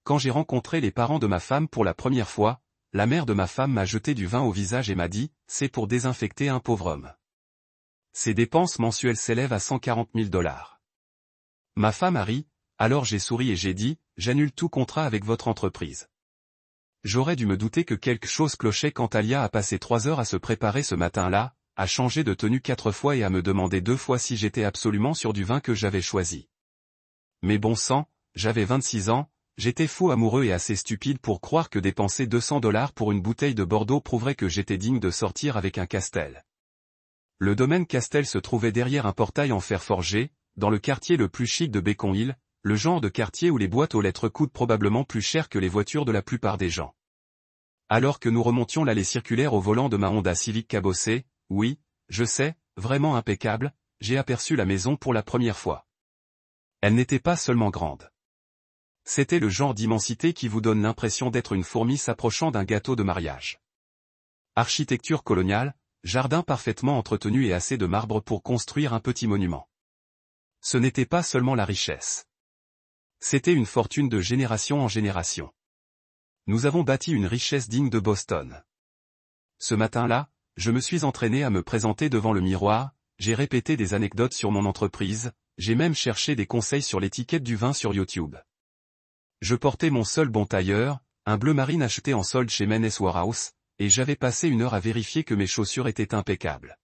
quand j'ai rencontré les parents de ma femme pour la première fois, la mère de ma femme m'a jeté du vin au visage et m'a dit, c'est pour désinfecter un pauvre homme. Ses dépenses mensuelles s'élèvent à 140 000 $. Ma femme a ri, alors j'ai souri et j'ai dit, j'annule tout contrat avec votre entreprise. J'aurais dû me douter que quelque chose clochait quand Talia a passé 3 heures à se préparer ce matin-là, à changer de tenue 4 fois et à me demander 2 fois si j'étais absolument sûr du vin que j'avais choisi. Mais bon sang, j'avais 26 ans, j'étais fou amoureux et assez stupide pour croire que dépenser 200 $ pour une bouteille de Bordeaux prouverait que j'étais digne de sortir avec un Castel. Le domaine Castel se trouvait derrière un portail en fer forgé, dans le quartier le plus chic de Beacon Hill, le genre de quartier où les boîtes aux lettres coûtent probablement plus cher que les voitures de la plupart des gens. Alors que nous remontions l'allée circulaire au volant de ma Honda Civic cabossée, oui, je sais, vraiment impeccable, j'ai aperçu la maison pour la première fois. Elle n'était pas seulement grande. C'était le genre d'immensité qui vous donne l'impression d'être une fourmi s'approchant d'un gâteau de mariage. Architecture coloniale, jardin parfaitement entretenu et assez de marbre pour construire un petit monument. Ce n'était pas seulement la richesse. C'était une fortune de génération en génération. Nous avons bâti une richesse digne de Boston. Ce matin-là, je me suis entraîné à me présenter devant le miroir, j'ai répété des anecdotes sur mon entreprise, j'ai même cherché des conseils sur l'étiquette du vin sur YouTube. Je portais mon seul bon tailleur, un bleu marine acheté en solde chez Men's Warehouse, et j'avais passé 1 heure à vérifier que mes chaussures étaient impeccables.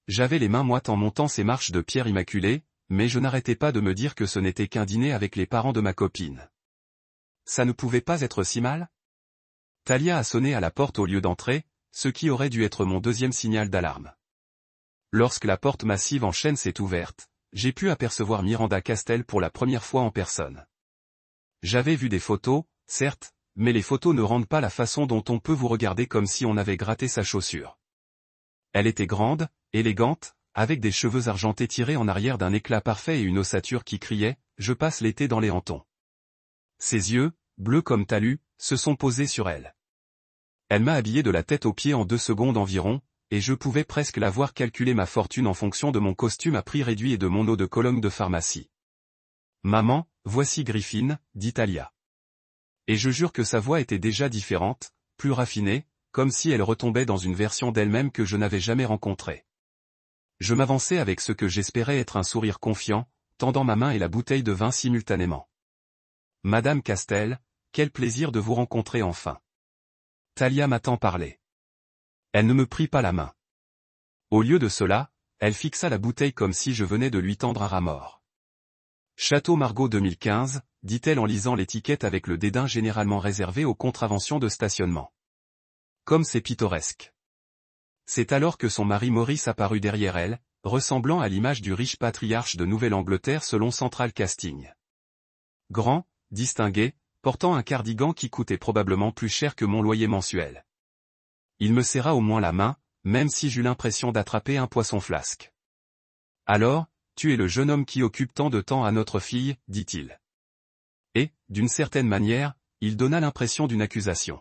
J'avais les mains moites en montant ces marches de pierre immaculée, mais je n'arrêtais pas de me dire que ce n'était qu'un dîner avec les parents de ma copine. Ça ne pouvait pas être si mal? Talia a sonné à la porte au lieu d'entrer, ce qui aurait dû être mon deuxième signal d'alarme. Lorsque la porte massive en chêne s'est ouverte, j'ai pu apercevoir Miranda Castel pour la première fois en personne. J'avais vu des photos, certes, mais les photos ne rendent pas la façon dont on peut vous regarder comme si on avait gratté sa chaussure. Elle était grande, élégante, avec des cheveux argentés tirés en arrière d'un éclat parfait et une ossature qui criait « Je passe l'été dans les hantons ». Ses yeux, bleus comme talus, se sont posés sur elle. Elle m'a habillé de la tête aux pieds en 2 secondes environ, et je pouvais presque la voir calculer ma fortune en fonction de mon costume à prix réduit et de mon eau de Cologne de pharmacie. « Maman, voici Griffin », dit Talia. Et je jure que sa voix était déjà différente, plus raffinée, comme si elle retombait dans une version d'elle-même que je n'avais jamais rencontrée. Je m'avançai avec ce que j'espérais être un sourire confiant, tendant ma main et la bouteille de vin simultanément. « Madame Castel, quel plaisir de vous rencontrer enfin. » Talia m'a tant parlé. Elle ne me prit pas la main. Au lieu de cela, elle fixa la bouteille comme si je venais de lui tendre un rat mort. « Château Margaux 2015, » dit-elle en lisant l'étiquette avec le dédain généralement réservé aux contraventions de stationnement. Comme c'est pittoresque. C'est alors que son mari Maurice apparut derrière elle, ressemblant à l'image du riche patriarche de Nouvelle-Angleterre selon Central Casting. Grand, distingué, portant un cardigan qui coûtait probablement plus cher que mon loyer mensuel. Il me serra au moins la main, même si j'eus l'impression d'attraper un poisson flasque. « Alors, tu es le jeune homme qui occupe tant de temps à notre fille, dit-il. Et, d'une certaine manière, il donna l'impression d'une accusation.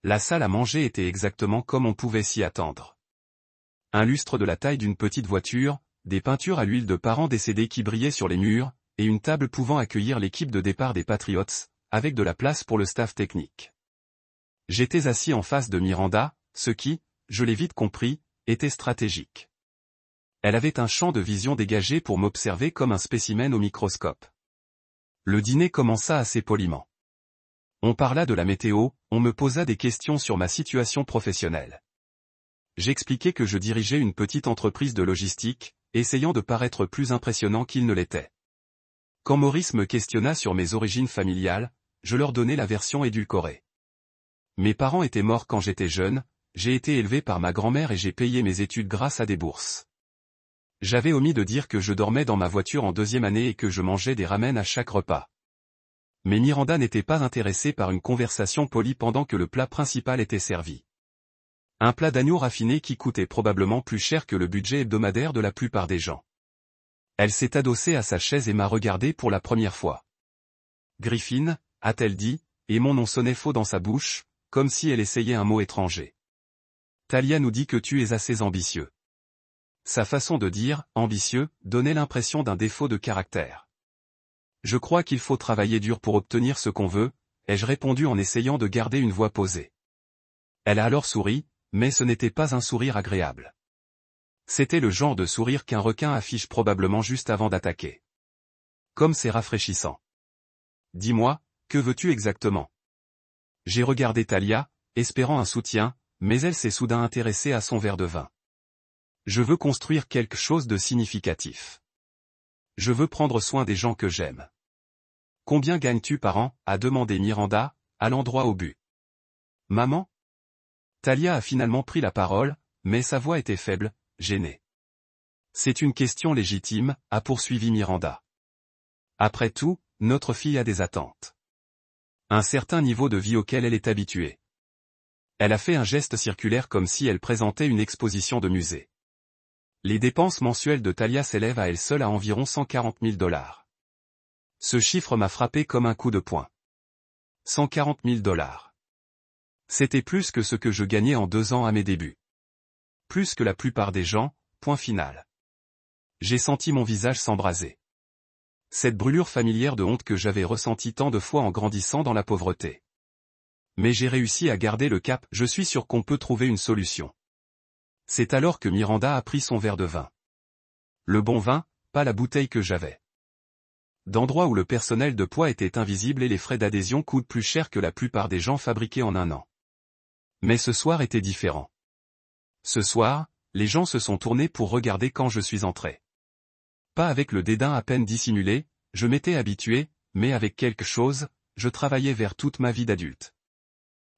La salle à manger était exactement comme on pouvait s'y attendre. Un lustre de la taille d'une petite voiture, des peintures à l'huile de parents décédés qui brillaient sur les murs, et une table pouvant accueillir l'équipe de départ des Patriots, avec de la place pour le staff technique. J'étais assis en face de Miranda, ce qui, je l'ai vite compris, était stratégique. Elle avait un champ de vision dégagé pour m'observer comme un spécimen au microscope. Le dîner commença assez poliment. On parla de la météo, on me posa des questions sur ma situation professionnelle. J'expliquai que je dirigeais une petite entreprise de logistique, essayant de paraître plus impressionnant qu'il ne l'était. Quand Maurice me questionna sur mes origines familiales, je leur donnai la version édulcorée. Mes parents étaient morts quand j'étais jeune, j'ai été élevé par ma grand-mère et j'ai payé mes études grâce à des bourses. J'avais omis de dire que je dormais dans ma voiture en 2e année et que je mangeais des ramen à chaque repas. Mais Miranda n'était pas intéressée par une conversation polie pendant que le plat principal était servi. Un plat d'agneau raffiné qui coûtait probablement plus cher que le budget hebdomadaire de la plupart des gens. Elle s'est adossée à sa chaise et m'a regardé pour la première fois. « Griffin » a-t-elle dit, et mon nom sonnait faux dans sa bouche, comme si elle essayait un mot étranger. « Talia nous dit que tu es assez ambitieux. » Sa façon de dire « ambitieux » donnait l'impression d'un défaut de caractère. Je crois qu'il faut travailler dur pour obtenir ce qu'on veut, ai-je répondu en essayant de garder une voix posée. Elle a alors souri, mais ce n'était pas un sourire agréable. C'était le genre de sourire qu'un requin affiche probablement juste avant d'attaquer. Comme c'est rafraîchissant. Dis-moi, que veux-tu exactement? J'ai regardé Talia, espérant un soutien, mais elle s'est soudain intéressée à son verre de vin. Je veux construire quelque chose de significatif. Je veux prendre soin des gens que j'aime. Combien gagnes-tu par an? A demandé Miranda, allant droit au but. Maman? Talia a finalement pris la parole, mais sa voix était faible, gênée. C'est une question légitime, a poursuivi Miranda. Après tout, notre fille a des attentes. Un certain niveau de vie auquel elle est habituée. Elle a fait un geste circulaire comme si elle présentait une exposition de musée. Les dépenses mensuelles de Talia s'élèvent à elle seule à environ 140 000 $. Ce chiffre m'a frappé comme un coup de poing. 140 000 $. C'était plus que ce que je gagnais en 2 ans à mes débuts. Plus que la plupart des gens, point final. J'ai senti mon visage s'embraser. Cette brûlure familière de honte que j'avais ressentie tant de fois en grandissant dans la pauvreté. Mais j'ai réussi à garder le cap, je suis sûr qu'on peut trouver une solution. C'est alors que Miranda a pris son verre de vin. Le bon vin, pas la bouteille que j'avais. D'endroits où le personnel de poids était invisible et les frais d'adhésion coûtent plus cher que la plupart des gens fabriqués en un an. Mais ce soir était différent. Ce soir, les gens se sont tournés pour regarder quand je suis entré. Pas avec le dédain à peine dissimulé, je m'étais habitué, mais avec quelque chose, je travaillais vers toute ma vie d'adulte.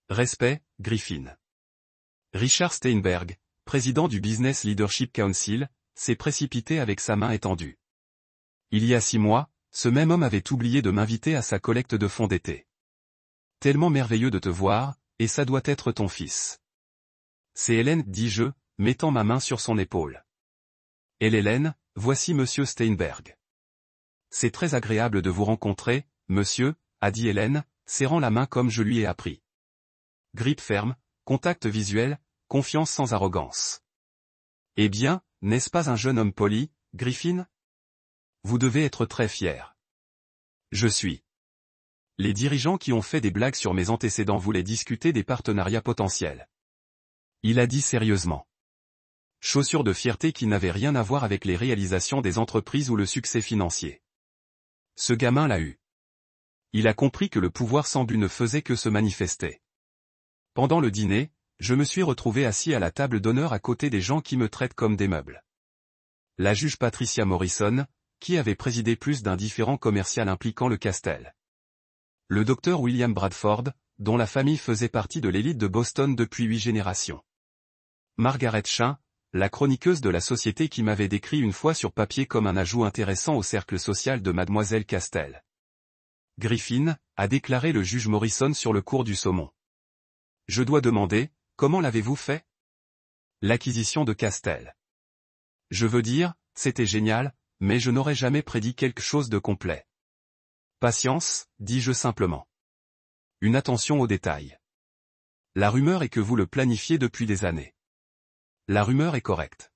Respect, Griffin. Richard Steinberg, président du Business Leadership Council, s'est précipité avec sa main étendue. Il y a 6 mois, ce même homme avait oublié de m'inviter à sa collecte de fonds d'été. Tellement merveilleux de te voir, et ça doit être ton fils. C'est Hélène, dis-je, mettant ma main sur son épaule. Et Hélène, voici monsieur Steinberg. C'est très agréable de vous rencontrer, monsieur, a dit Hélène, serrant la main comme je lui ai appris. Grippe ferme, contact visuel, confiance sans arrogance. Eh bien, n'est-ce pas un jeune homme poli, Griffin? Vous devez être très fier. Je suis. Les dirigeants qui ont fait des blagues sur mes antécédents voulaient discuter des partenariats potentiels. Il a dit sérieusement. Chaussure de fierté qui n'avait rien à voir avec les réalisations des entreprises ou le succès financier. Ce gamin l'a eu. Il a compris que le pouvoir sans but ne faisait que se manifester. Pendant le dîner, je me suis retrouvé assis à la table d'honneur à côté des gens qui me traitent comme des meubles. La juge Patricia Morrison, qui avait présidé plus d'un différend commercial impliquant le Castel. Le docteur William Bradford, dont la famille faisait partie de l'élite de Boston depuis 8 générations. Margaret Chin, la chroniqueuse de la société qui m'avait décrit une fois sur papier comme un ajout intéressant au cercle social de Mademoiselle Castel. Griffin, a déclaré le juge Morrison sur le cours du saumon. Je dois demander, comment l'avez-vous fait? L'acquisition de Castel. Je veux dire, c'était génial, mais je n'aurais jamais prédit quelque chose de complet. Patience, dis-je simplement. Une attention aux détails. La rumeur est que vous le planifiez depuis des années. La rumeur est correcte.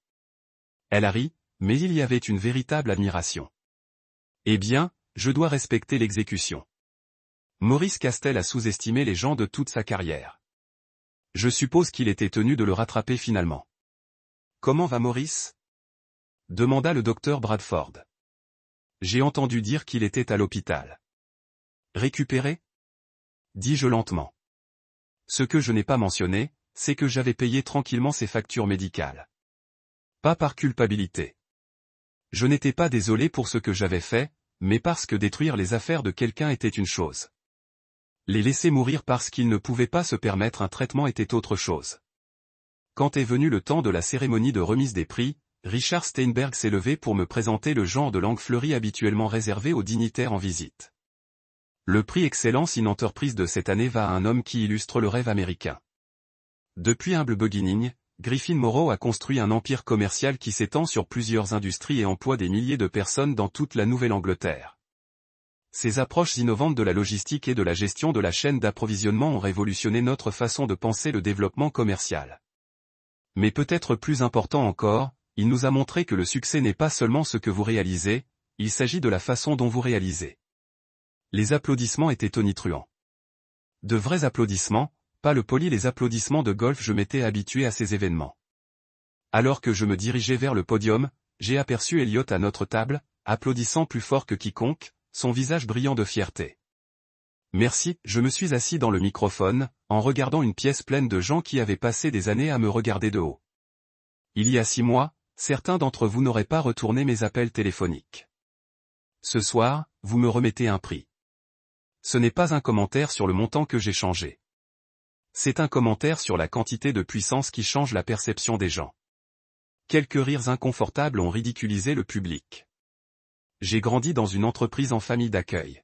Elle a ri, mais il y avait une véritable admiration. Eh bien, je dois respecter l'exécution. Maurice Castel a sous-estimé les gens de toute sa carrière. Je suppose qu'il était tenu de le rattraper finalement. Comment va Maurice? Demanda le docteur Bradford. J'ai entendu dire qu'il était à l'hôpital. Récupéré? Dis-je lentement. Ce que je n'ai pas mentionné, c'est que j'avais payé tranquillement ses factures médicales. Pas par culpabilité. Je n'étais pas désolé pour ce que j'avais fait, mais parce que détruire les affaires de quelqu'un était une chose. Les laisser mourir parce qu'ils ne pouvaient pas se permettre un traitement était autre chose. Quand est venu le temps de la cérémonie de remise des prix, Richard Steinberg s'est levé pour me présenter le genre de langue fleurie habituellement réservé aux dignitaires en visite. Le prix Excellence in Enterprise de cette année va à un homme qui illustre le rêve américain. Depuis Humble Beginning, Griffin Morrow a construit un empire commercial qui s'étend sur plusieurs industries et emploie des milliers de personnes dans toute la Nouvelle-Angleterre. Ces approches innovantes de la logistique et de la gestion de la chaîne d'approvisionnement ont révolutionné notre façon de penser le développement commercial. Mais peut-être plus important encore, il nous a montré que le succès n'est pas seulement ce que vous réalisez, il s'agit de la façon dont vous réalisez. Les applaudissements étaient tonitruants. De vrais applaudissements, pas le poli les applaudissements de golf. Je m'étais habitué à ces événements. Alors que je me dirigeais vers le podium, j'ai aperçu Elliot à notre table, applaudissant plus fort que quiconque, son visage brillant de fierté. Merci, je me suis assis dans le microphone, en regardant une pièce pleine de gens qui avaient passé des années à me regarder de haut. Il y a 6 mois, certains d'entre vous n'auraient pas retourné mes appels téléphoniques. Ce soir, vous me remettez un prix. Ce n'est pas un commentaire sur le montant que j'ai changé. C'est un commentaire sur la quantité de puissance qui change la perception des gens. Quelques rires inconfortables ont ridiculisé le public. J'ai grandi dans une entreprise en famille d'accueil.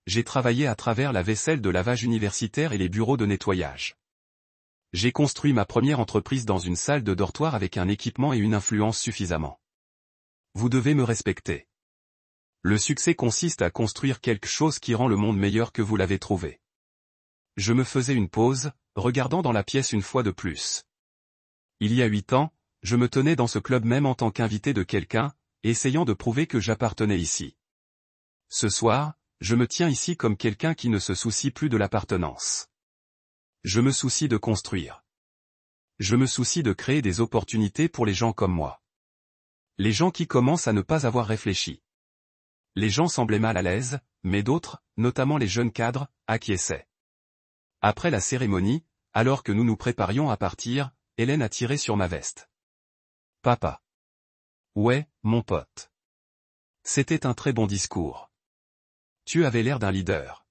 J'ai travaillé à travers la vaisselle de lavage universitaire et les bureaux de nettoyage. J'ai construit ma première entreprise dans une salle de dortoir avec un équipement et une influence suffisamment. Vous devez me respecter. Le succès consiste à construire quelque chose qui rend le monde meilleur que vous l'avez trouvé. Je me faisais une pause, regardant dans la pièce une fois de plus. Il y a 8 ans, je me tenais dans ce club même en tant qu'invité de quelqu'un, essayant de prouver que j'appartenais ici. Ce soir, je me tiens ici comme quelqu'un qui ne se soucie plus de l'appartenance. Je me soucie de construire. Je me soucie de créer des opportunités pour les gens comme moi. Les gens qui commencent à ne pas avoir réfléchi. Les gens semblaient mal à l'aise, mais d'autres, notamment les jeunes cadres, acquiesçaient. Après la cérémonie, alors que nous nous préparions à partir, Hélène a tiré sur ma veste. Papa. Ouais, mon pote. C'était un très bon discours. Tu avais l'air d'un leader.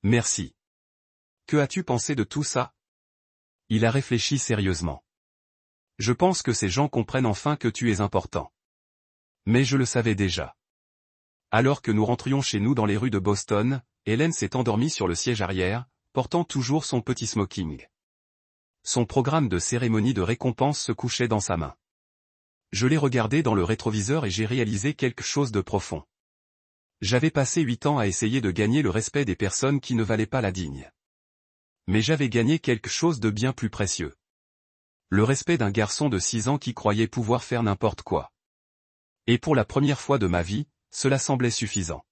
Merci. Que as-tu pensé de tout ça? Il a réfléchi sérieusement. Je pense que ces gens comprennent enfin que tu es important. Mais je le savais déjà. Alors que nous rentrions chez nous dans les rues de Boston, Hélène s'est endormie sur le siège arrière, portant toujours son petit smoking. Son programme de cérémonie de récompense se couchait dans sa main. Je l'ai regardé dans le rétroviseur et j'ai réalisé quelque chose de profond. J'avais passé 8 ans à essayer de gagner le respect des personnes qui ne valaient pas la digne. Mais j'avais gagné quelque chose de bien plus précieux. Le respect d'un garçon de 6 ans qui croyait pouvoir faire n'importe quoi. Et pour la première fois de ma vie, cela semblait suffisant.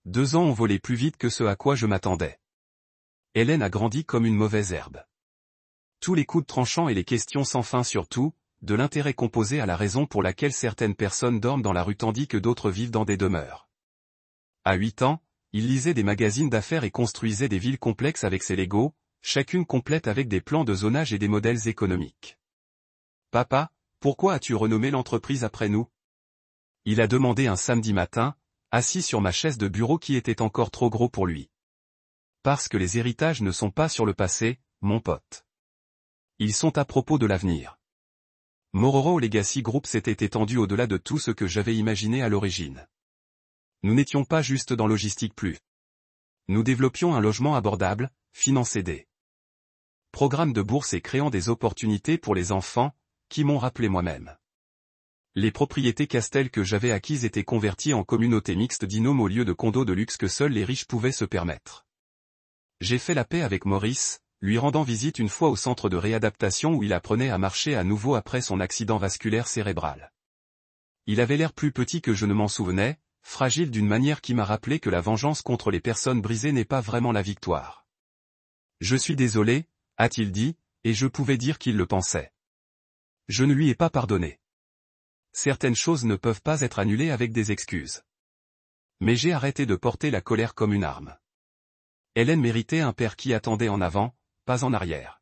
2 ans ont volé plus vite que ce à quoi je m'attendais. Hélène a grandi comme une mauvaise herbe. Tous les coups de tranchant et les questions sans fin sur tout, de l'intérêt composé à la raison pour laquelle certaines personnes dorment dans la rue tandis que d'autres vivent dans des demeures. À 8 ans, il lisait des magazines d'affaires et construisait des villes complexes avec ses Legos, chacune complète avec des plans de zonage et des modèles économiques. Papa, pourquoi as-tu renommé l'entreprise après nous? Il a demandé un samedi matin, assis sur ma chaise de bureau qui était encore trop gros pour lui. Parce que les héritages ne sont pas sur le passé, mon pote. Ils sont à propos de l'avenir. Mororo Legacy Group s'était étendu au-delà de tout ce que j'avais imaginé à l'origine. Nous n'étions pas juste dans logistique plus. Nous développions un logement abordable, financé des programmes de bourse et créant des opportunités pour les enfants, qui m'ont rappelé moi-même. Les propriétés Castel que j'avais acquises étaient converties en communautés mixtes d'immeubles au lieu de condos de luxe que seuls les riches pouvaient se permettre. J'ai fait la paix avec Maurice, lui rendant visite une fois au centre de réadaptation où il apprenait à marcher à nouveau après son accident vasculaire cérébral. Il avait l'air plus petit que je ne m'en souvenais, fragile d'une manière qui m'a rappelé que la vengeance contre les personnes brisées n'est pas vraiment la victoire. Je suis désolé, a-t-il dit, et je pouvais dire qu'il le pensait. Je ne lui ai pas pardonné. Certaines choses ne peuvent pas être annulées avec des excuses. Mais j'ai arrêté de porter la colère comme une arme. Hélène méritait un père qui attendait en avant, pas en arrière.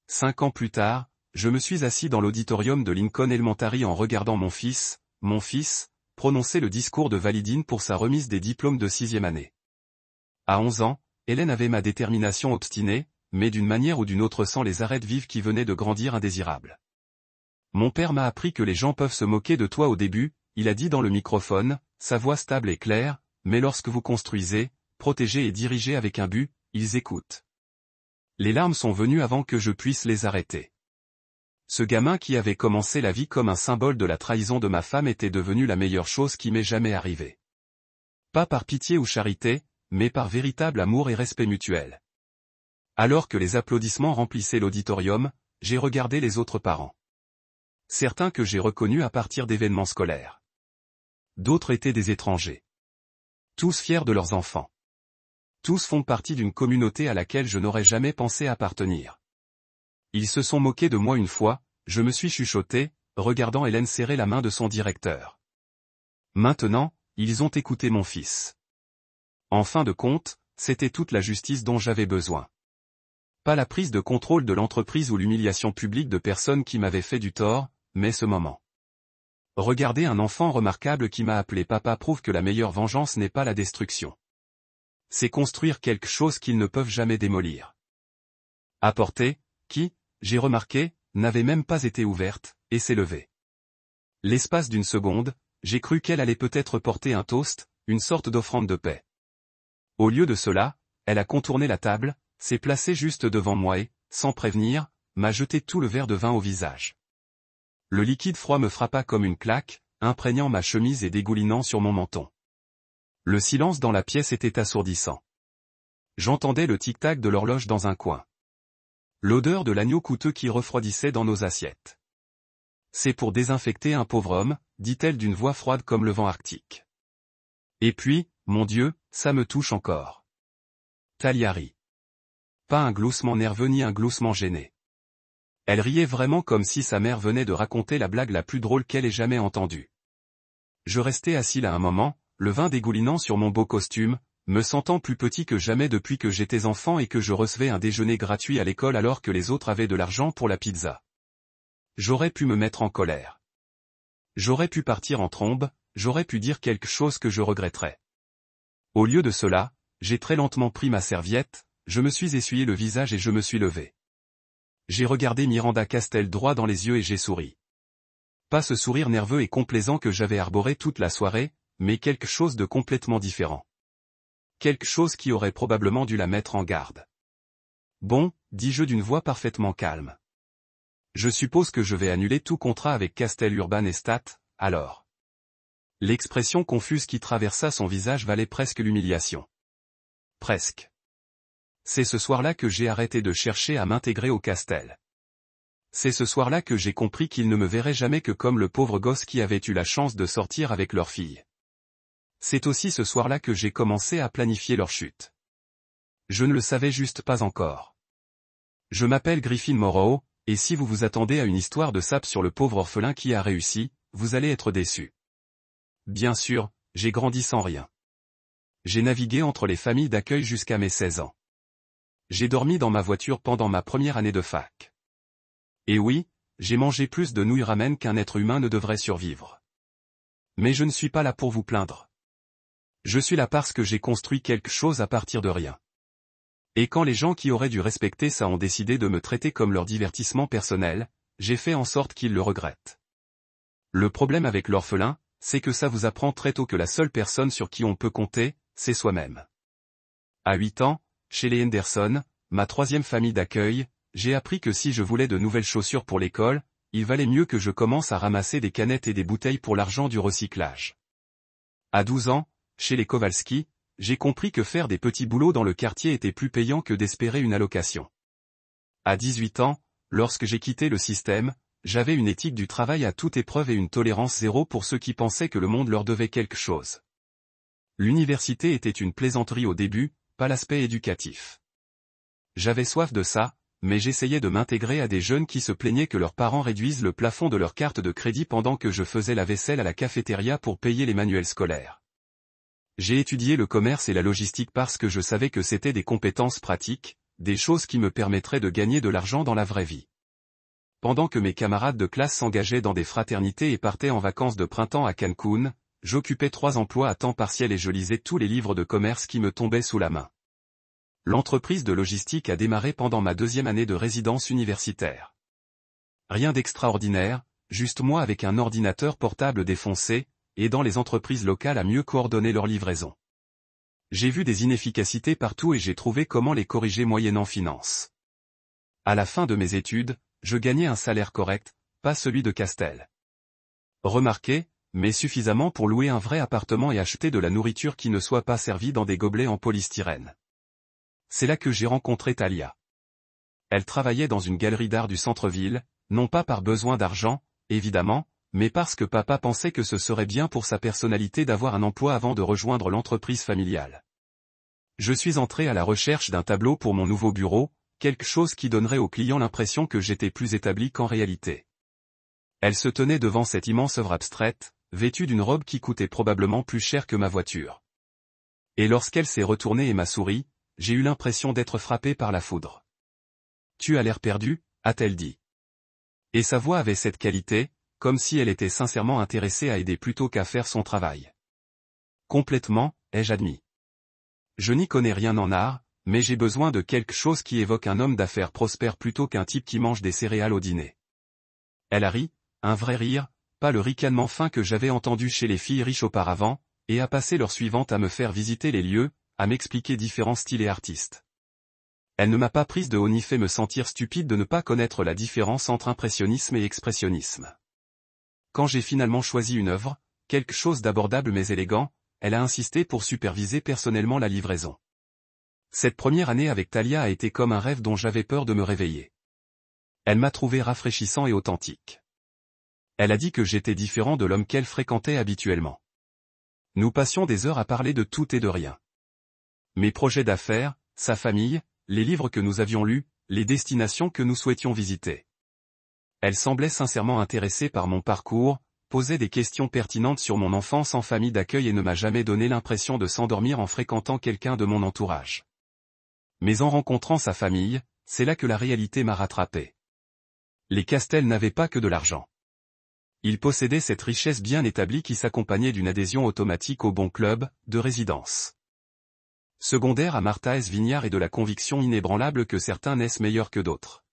5 ans plus tard, je me suis assis dans l'auditorium de Lincoln Elementary en regardant mon fils, prononcer le discours de validine pour sa remise des diplômes de 6e année. À 11 ans, Hélène avait ma détermination obstinée, mais d'une manière ou d'une autre sans les arêtes vives qui venaient de grandir indésirables. Mon père m'a appris que les gens peuvent se moquer de toi au début, il a dit dans le microphone, sa voix stable et claire, mais lorsque vous construisez, protégez et dirigez avec un but, ils écoutent. Les larmes sont venues avant que je puisse les arrêter. Ce gamin qui avait commencé la vie comme un symbole de la trahison de ma femme était devenu la meilleure chose qui m'est jamais arrivée. Pas par pitié ou charité, mais par véritable amour et respect mutuel. Alors que les applaudissements remplissaient l'auditorium, j'ai regardé les autres parents. Certains que j'ai reconnus à partir d'événements scolaires. D'autres étaient des étrangers. Tous fiers de leurs enfants. Tous font partie d'une communauté à laquelle je n'aurais jamais pensé appartenir. Ils se sont moqués de moi une fois, je me suis chuchoté, regardant Hélène serrer la main de son directeur. Maintenant, ils ont écouté mon fils. En fin de compte, c'était toute la justice dont j'avais besoin. Pas la prise de contrôle de l'entreprise ou l'humiliation publique de personnes qui m'avaient fait du tort, mais ce moment. Regarder un enfant remarquable qui m'a appelé papa prouve que la meilleure vengeance n'est pas la destruction. C'est construire quelque chose qu'ils ne peuvent jamais démolir. Apporter, qui, j'ai remarqué, n'avait même pas été ouverte, et s'est levée. L'espace d'une seconde, j'ai cru qu'elle allait peut-être porter un toast, une sorte d'offrande de paix. Au lieu de cela, elle a contourné la table, s'est placée juste devant moi et, sans prévenir, m'a jeté tout le verre de vin au visage. Le liquide froid me frappa comme une claque, imprégnant ma chemise et dégoulinant sur mon menton. Le silence dans la pièce était assourdissant. J'entendais le tic-tac de l'horloge dans un coin. L'odeur de l'agneau coûteux qui refroidissait dans nos assiettes. C'est pour désinfecter un pauvre homme, dit-elle d'une voix froide comme le vent arctique. Et puis, mon Dieu, ça me touche encore. Talia rit. Pas un gloussement nerveux ni un gloussement gêné. Elle riait vraiment comme si sa mère venait de raconter la blague la plus drôle qu'elle ait jamais entendue. Je restais assis là un moment, le vin dégoulinant sur mon beau costume, me sentant plus petit que jamais depuis que j'étais enfant et que je recevais un déjeuner gratuit à l'école alors que les autres avaient de l'argent pour la pizza. J'aurais pu me mettre en colère. J'aurais pu partir en trombe, j'aurais pu dire quelque chose que je regretterais. Au lieu de cela, j'ai très lentement pris ma serviette, je me suis essuyé le visage et je me suis levé. J'ai regardé Miranda Castel droit dans les yeux et j'ai souri. Pas ce sourire nerveux et complaisant que j'avais arboré toute la soirée, mais quelque chose de complètement différent. Quelque chose qui aurait probablement dû la mettre en garde. Bon, dis-je d'une voix parfaitement calme. Je suppose que je vais annuler tout contrat avec Castel Urban Estate, alors. L'expression confuse qui traversa son visage valait presque l'humiliation. Presque. C'est ce soir-là que j'ai arrêté de chercher à m'intégrer au Castel. C'est ce soir-là que j'ai compris qu'ils ne me verraient jamais que comme le pauvre gosse qui avait eu la chance de sortir avec leur fille. C'est aussi ce soir-là que j'ai commencé à planifier leur chute. Je ne le savais juste pas encore. Je m'appelle Griffin Morrow, et si vous vous attendez à une histoire de sape sur le pauvre orphelin qui a réussi, vous allez être déçus. Bien sûr, j'ai grandi sans rien. J'ai navigué entre les familles d'accueil jusqu'à mes 16 ans. J'ai dormi dans ma voiture pendant ma première année de fac. Et oui, j'ai mangé plus de nouilles ramen qu'un être humain ne devrait survivre. Mais je ne suis pas là pour vous plaindre. Je suis là parce que j'ai construit quelque chose à partir de rien. Et quand les gens qui auraient dû respecter ça ont décidé de me traiter comme leur divertissement personnel, j'ai fait en sorte qu'ils le regrettent. Le problème avec l'orphelin, c'est que ça vous apprend très tôt que la seule personne sur qui on peut compter, c'est soi-même. À 8 ans, chez les Henderson, ma troisième famille d'accueil, j'ai appris que si je voulais de nouvelles chaussures pour l'école, il valait mieux que je commence à ramasser des canettes et des bouteilles pour l'argent du recyclage. À 12 ans, chez les Kowalski, j'ai compris que faire des petits boulots dans le quartier était plus payant que d'espérer une allocation. À 18 ans, lorsque j'ai quitté le système, j'avais une éthique du travail à toute épreuve et une tolérance zéro pour ceux qui pensaient que le monde leur devait quelque chose. L'université était une plaisanterie au début, pas l'aspect éducatif. J'avais soif de ça, mais j'essayais de m'intégrer à des jeunes qui se plaignaient que leurs parents réduisent le plafond de leur carte de crédit pendant que je faisais la vaisselle à la cafétéria pour payer les manuels scolaires. J'ai étudié le commerce et la logistique parce que je savais que c'était des compétences pratiques, des choses qui me permettraient de gagner de l'argent dans la vraie vie. Pendant que mes camarades de classe s'engageaient dans des fraternités et partaient en vacances de printemps à Cancun, j'occupais 3 emplois à temps partiel et je lisais tous les livres de commerce qui me tombaient sous la main. L'entreprise de logistique a démarré pendant ma 2e année de résidence universitaire. Rien d'extraordinaire, juste moi avec un ordinateur portable défoncé, aidant les entreprises locales à mieux coordonner leur livraison. J'ai vu des inefficacités partout et j'ai trouvé comment les corriger moyennant finance. À la fin de mes études, je gagnais un salaire correct, pas celui de Castel. Remarquez, mais suffisamment pour louer un vrai appartement et acheter de la nourriture qui ne soit pas servie dans des gobelets en polystyrène. C'est là que j'ai rencontré Talia. Elle travaillait dans une galerie d'art du centre-ville, non pas par besoin d'argent, évidemment, mais parce que papa pensait que ce serait bien pour sa personnalité d'avoir un emploi avant de rejoindre l'entreprise familiale. Je suis entré à la recherche d'un tableau pour mon nouveau bureau, quelque chose qui donnerait aux clients l'impression que j'étais plus établi qu'en réalité. Elle se tenait devant cette immense œuvre abstraite, vêtue d'une robe qui coûtait probablement plus cher que ma voiture. Et lorsqu'elle s'est retournée et m'a souri, j'ai eu l'impression d'être frappé par la foudre. « Tu as l'air perdu » a-t-elle dit. Et sa voix avait cette qualité, comme si elle était sincèrement intéressée à aider plutôt qu'à faire son travail. Complètement, ai-je admis. Je n'y connais rien en art, mais j'ai besoin de quelque chose qui évoque un homme d'affaires prospère plutôt qu'un type qui mange des céréales au dîner. Elle a ri, un vrai rire, pas le ricanement fin que j'avais entendu chez les filles riches auparavant, et a passé l'heure suivante à me faire visiter les lieux, à m'expliquer différents styles et artistes. Elle ne m'a pas prise de haut ni fait me sentir stupide de ne pas connaître la différence entre impressionnisme et expressionnisme. Quand j'ai finalement choisi une œuvre, quelque chose d'abordable mais élégant, elle a insisté pour superviser personnellement la livraison. Cette première année avec Thalia a été comme un rêve dont j'avais peur de me réveiller. Elle m'a trouvé rafraîchissant et authentique. Elle a dit que j'étais différent de l'homme qu'elle fréquentait habituellement. Nous passions des heures à parler de tout et de rien. Mes projets d'affaires, sa famille, les livres que nous avions lus, les destinations que nous souhaitions visiter. Elle semblait sincèrement intéressée par mon parcours, posait des questions pertinentes sur mon enfance en famille d'accueil et ne m'a jamais donné l'impression de s'endormir en fréquentant quelqu'un de mon entourage. Mais en rencontrant sa famille, c'est là que la réalité m'a rattrapé. Les Castel n'avaient pas que de l'argent. Ils possédaient cette richesse bien établie qui s'accompagnait d'une adhésion automatique au bon club de résidence. Secondaire à Martha S. Vignard et de la conviction inébranlable que certains naissent meilleurs que d'autres.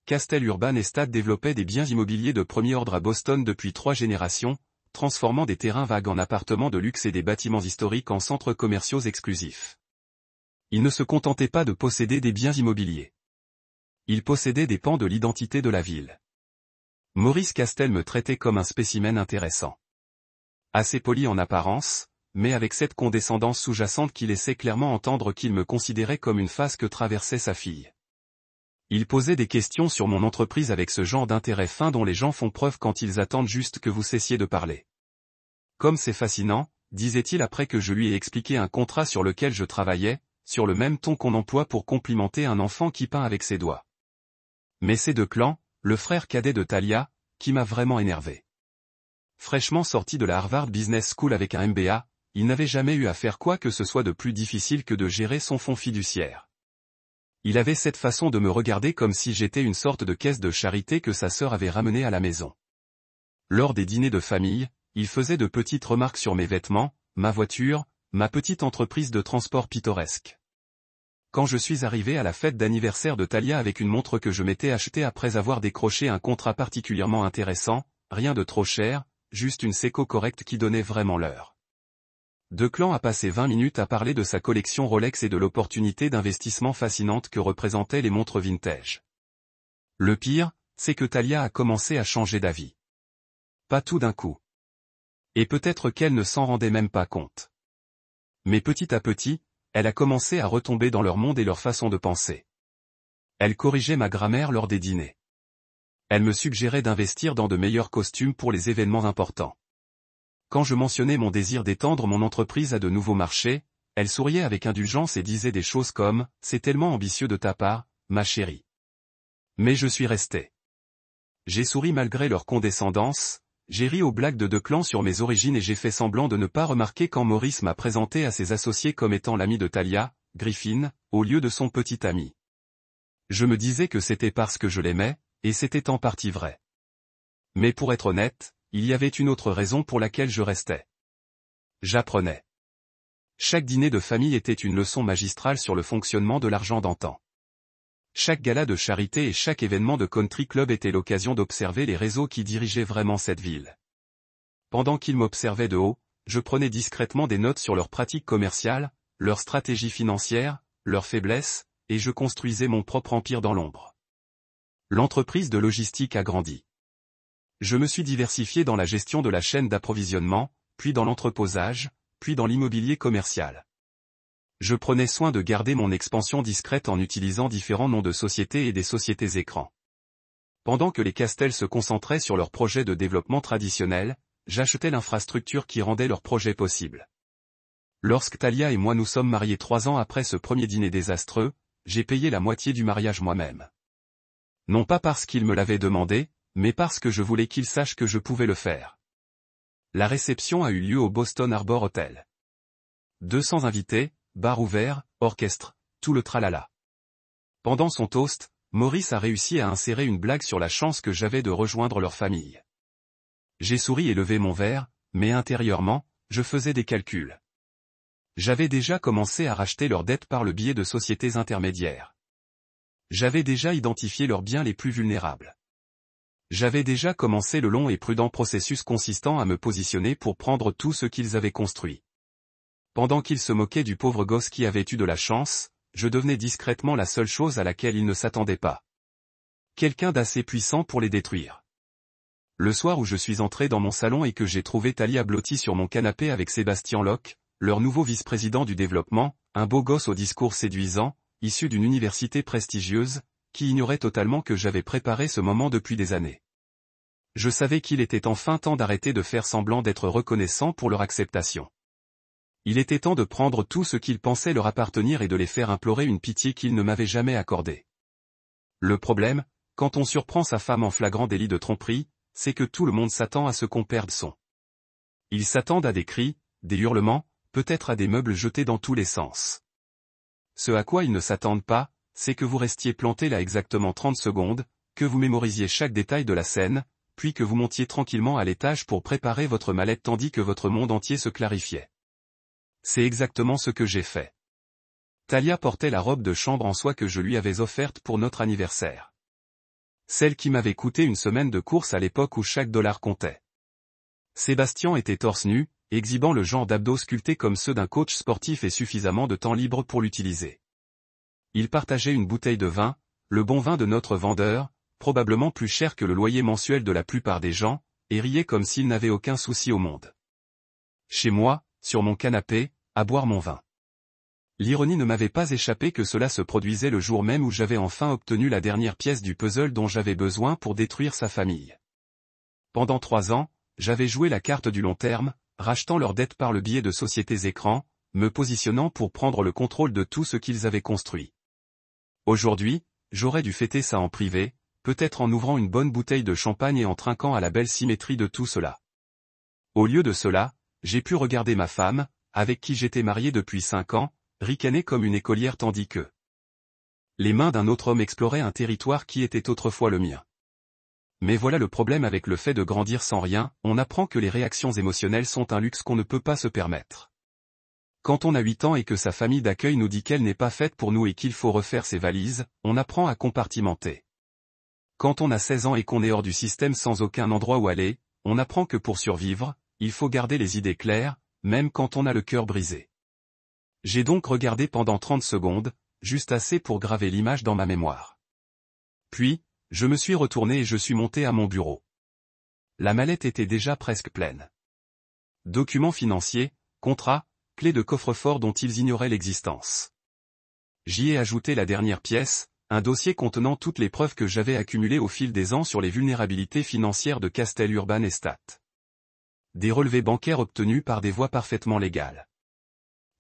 Castel Urban Estate développait des biens immobiliers de premier ordre à Boston depuis 3 générations, transformant des terrains vagues en appartements de luxe et des bâtiments historiques en centres commerciaux exclusifs. Ils ne se contentaient pas de posséder des biens immobiliers. Ils possédaient des pans de l'identité de la ville. Maurice Castel me traitait comme un spécimen intéressant. Assez poli en apparence, mais avec cette condescendance sous-jacente qui laissait clairement entendre qu'il me considérait comme une phase que traversait sa fille. Il posait des questions sur mon entreprise avec ce genre d'intérêt fin dont les gens font preuve quand ils attendent juste que vous cessiez de parler. Comme c'est fascinant, disait-il après que je lui ai expliqué un contrat sur lequel je travaillais, sur le même ton qu'on emploie pour complimenter un enfant qui peint avec ses doigts. Mais c'est Declan, le frère cadet de Thalia, qui m'a vraiment énervé. Fraîchement sorti de la Harvard Business School avec un MBA, il n'avait jamais eu à faire quoi que ce soit de plus difficile que de gérer son fonds fiduciaire. Il avait cette façon de me regarder comme si j'étais une sorte de caisse de charité que sa sœur avait ramenée à la maison. Lors des dîners de famille, il faisait de petites remarques sur mes vêtements, ma voiture, ma petite entreprise de transport pittoresque. Quand je suis arrivé à la fête d'anniversaire de Thalia avec une montre que je m'étais achetée après avoir décroché un contrat particulièrement intéressant, rien de trop cher, juste une Seiko correcte qui donnait vraiment l'heure. Declan a passé 20 minutes à parler de sa collection Rolex et de l'opportunité d'investissement fascinante que représentaient les montres vintage. Le pire, c'est que Thalia a commencé à changer d'avis. Pas tout d'un coup. Et peut-être qu'elle ne s'en rendait même pas compte. Mais petit à petit, elle a commencé à retomber dans leur monde et leur façon de penser. Elle corrigeait ma grammaire lors des dîners. Elle me suggérait d'investir dans de meilleurs costumes pour les événements importants. Quand je mentionnais mon désir d'étendre mon entreprise à de nouveaux marchés, elle souriait avec indulgence et disait des choses comme « C'est tellement ambitieux de ta part, ma chérie. » Mais je suis resté. J'ai souri malgré leur condescendance, j'ai ri aux blagues de Declan sur mes origines et j'ai fait semblant de ne pas remarquer quand Maurice m'a présenté à ses associés comme étant l'ami de Thalia, Griffin, au lieu de son petit ami. Je me disais que c'était parce que je l'aimais, et c'était en partie vrai. Mais pour être honnête, il y avait une autre raison pour laquelle je restais. J'apprenais. Chaque dîner de famille était une leçon magistrale sur le fonctionnement de l'argent d'antan. Chaque gala de charité et chaque événement de country club était l'occasion d'observer les réseaux qui dirigeaient vraiment cette ville. Pendant qu'ils m'observaient de haut, je prenais discrètement des notes sur leurs pratiques commerciales, leurs stratégies financières, leurs faiblesses, et je construisais mon propre empire dans l'ombre. L'entreprise de logistique a grandi. Je me suis diversifié dans la gestion de la chaîne d'approvisionnement, puis dans l'entreposage, puis dans l'immobilier commercial. Je prenais soin de garder mon expansion discrète en utilisant différents noms de sociétés et des sociétés écrans. Pendant que les Castel se concentraient sur leurs projets de développement traditionnel, j'achetais l'infrastructure qui rendait leurs projets possibles. Lorsque Talia et moi nous sommes mariés 3 ans après ce premier dîner désastreux, j'ai payé la moitié du mariage moi-même. Non pas parce qu'il me l'avait demandé, mais parce que je voulais qu'il sache que je pouvais le faire. La réception a eu lieu au Boston Harbor Hotel. 200 invités, bar ouvert, orchestre, tout le tralala. Pendant son toast, Maurice a réussi à insérer une blague sur la chance que j'avais de rejoindre leur famille. J'ai souri et levé mon verre, mais intérieurement, je faisais des calculs. J'avais déjà commencé à racheter leurs dettes par le biais de sociétés intermédiaires. J'avais déjà identifié leurs biens les plus vulnérables. J'avais déjà commencé le long et prudent processus consistant à me positionner pour prendre tout ce qu'ils avaient construit. Pendant qu'ils se moquaient du pauvre gosse qui avait eu de la chance, je devenais discrètement la seule chose à laquelle ils ne s'attendaient pas. Quelqu'un d'assez puissant pour les détruire. Le soir où je suis entré dans mon salon et que j'ai trouvé Talia blottie sur mon canapé avec Sébastien Locke, leur nouveau vice-président du développement, un beau gosse au discours séduisant, issu d'une université prestigieuse, qui ignorait totalement que j'avais préparé ce moment depuis des années. Je savais qu'il était enfin temps d'arrêter de faire semblant d'être reconnaissant pour leur acceptation. Il était temps de prendre tout ce qu'ils pensaient leur appartenir et de les faire implorer une pitié qu'ils ne m'avaient jamais accordée. Le problème, quand on surprend sa femme en flagrant délit de tromperie, c'est que tout le monde s'attend à ce qu'on perde son. Ils s'attendent à des cris, des hurlements, peut-être à des meubles jetés dans tous les sens. Ce à quoi ils ne s'attendent pas, c'est que vous restiez planté là exactement 30 secondes, que vous mémorisiez chaque détail de la scène, puis que vous montiez tranquillement à l'étage pour préparer votre mallette tandis que votre monde entier se clarifiait. C'est exactement ce que j'ai fait. Talia portait la robe de chambre en soie que je lui avais offerte pour notre anniversaire. Celle qui m'avait coûté une semaine de course à l'époque où chaque dollar comptait. Sébastien était torse nu, exhibant le genre d'abdos sculptés comme ceux d'un coach sportif et suffisamment de temps libre pour l'utiliser. Il partageait une bouteille de vin, le bon vin de notre vendeur, probablement plus cher que le loyer mensuel de la plupart des gens, et riait comme s'il n'avait aucun souci au monde. Chez moi, sur mon canapé, à boire mon vin. L'ironie ne m'avait pas échappé que cela se produisait le jour même où j'avais enfin obtenu la dernière pièce du puzzle dont j'avais besoin pour détruire sa famille. Pendant 3 ans, j'avais joué la carte du long terme, rachetant leurs dettes par le biais de sociétés écrans, me positionnant pour prendre le contrôle de tout ce qu'ils avaient construit. Aujourd'hui, j'aurais dû fêter ça en privé, peut-être en ouvrant une bonne bouteille de champagne et en trinquant à la belle symétrie de tout cela. Au lieu de cela, j'ai pu regarder ma femme, avec qui j'étais marié depuis 5 ans, ricaner comme une écolière tandis que les mains d'un autre homme exploraient un territoire qui était autrefois le mien. Mais voilà le problème avec le fait de grandir sans rien, on apprend que les réactions émotionnelles sont un luxe qu'on ne peut pas se permettre. Quand on a 8 ans et que sa famille d'accueil nous dit qu'elle n'est pas faite pour nous et qu'il faut refaire ses valises, on apprend à compartimenter. Quand on a 16 ans et qu'on est hors du système sans aucun endroit où aller, on apprend que pour survivre, il faut garder les idées claires, même quand on a le cœur brisé. J'ai donc regardé pendant 30 secondes, juste assez pour graver l'image dans ma mémoire. Puis, je me suis retourné et je suis monté à mon bureau. La mallette était déjà presque pleine. Documents financiers, contrats, clés de coffre-fort dont ils ignoraient l'existence. J'y ai ajouté la dernière pièce, un dossier contenant toutes les preuves que j'avais accumulées au fil des ans sur les vulnérabilités financières de Castel Urban Estate. Des relevés bancaires obtenus par des voies parfaitement légales.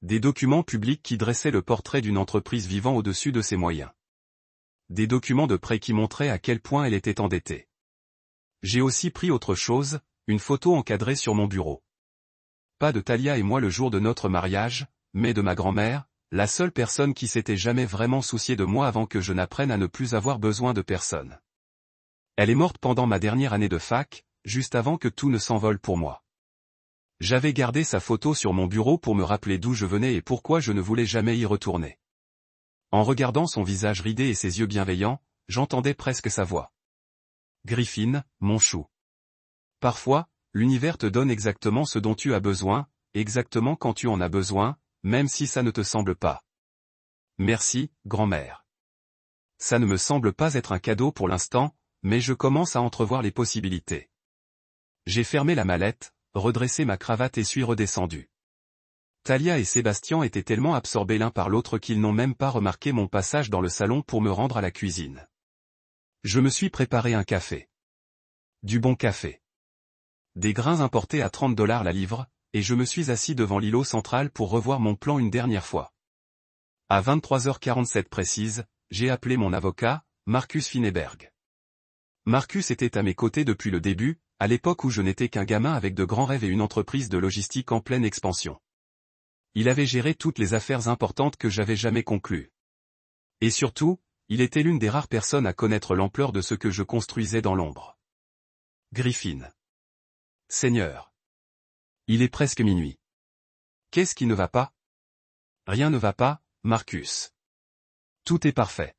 Des documents publics qui dressaient le portrait d'une entreprise vivant au-dessus de ses moyens. Des documents de prêt qui montraient à quel point elle était endettée. J'ai aussi pris autre chose, une photo encadrée sur mon bureau. Pas de Talia et moi le jour de notre mariage, mais de ma grand-mère, la seule personne qui s'était jamais vraiment souciée de moi avant que je n'apprenne à ne plus avoir besoin de personne. Elle est morte pendant ma dernière année de fac, juste avant que tout ne s'envole pour moi. J'avais gardé sa photo sur mon bureau pour me rappeler d'où je venais et pourquoi je ne voulais jamais y retourner. En regardant son visage ridé et ses yeux bienveillants, j'entendais presque sa voix. Griffin, mon chou. Parfois, l'univers te donne exactement ce dont tu as besoin, exactement quand tu en as besoin, même si ça ne te semble pas. Merci, grand-mère. Ça ne me semble pas être un cadeau pour l'instant, mais je commence à entrevoir les possibilités. J'ai fermé la mallette, redressé ma cravate et suis redescendu. Talia et Sébastien étaient tellement absorbés l'un par l'autre qu'ils n'ont même pas remarqué mon passage dans le salon pour me rendre à la cuisine. Je me suis préparé un café. Du bon café. Des grains importés à 30 $ la livre, et je me suis assis devant l'îlot central pour revoir mon plan une dernière fois. À 23h47 précise, j'ai appelé mon avocat, Marcus Fineberg. Marcus était à mes côtés depuis le début, à l'époque où je n'étais qu'un gamin avec de grands rêves et une entreprise de logistique en pleine expansion. Il avait géré toutes les affaires importantes que j'avais jamais conclues. Et surtout, il était l'une des rares personnes à connaître l'ampleur de ce que je construisais dans l'ombre. Griffin. Seigneur. Il est presque minuit. Qu'est-ce qui ne va pas? Rien ne va pas, Marcus. Tout est parfait.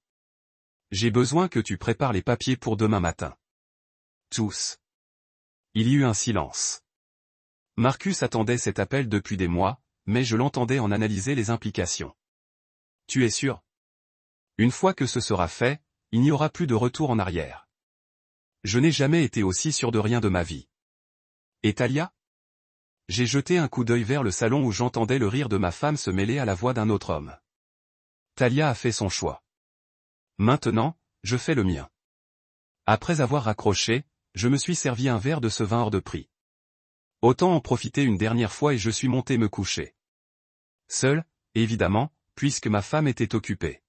J'ai besoin que tu prépares les papiers pour demain matin. Tous. Il y eut un silence. Marcus attendait cet appel depuis des mois, mais je l'entendais en analyser les implications. Tu es sûr? Une fois que ce sera fait, il n'y aura plus de retour en arrière. Je n'ai jamais été aussi sûr de rien de ma vie. Et Talia? J'ai jeté un coup d'œil vers le salon où j'entendais le rire de ma femme se mêler à la voix d'un autre homme. Talia a fait son choix. Maintenant, je fais le mien. Après avoir raccroché, je me suis servi un verre de ce vin hors de prix. Autant en profiter une dernière fois et je suis monté me coucher. Seul, évidemment, puisque ma femme était occupée.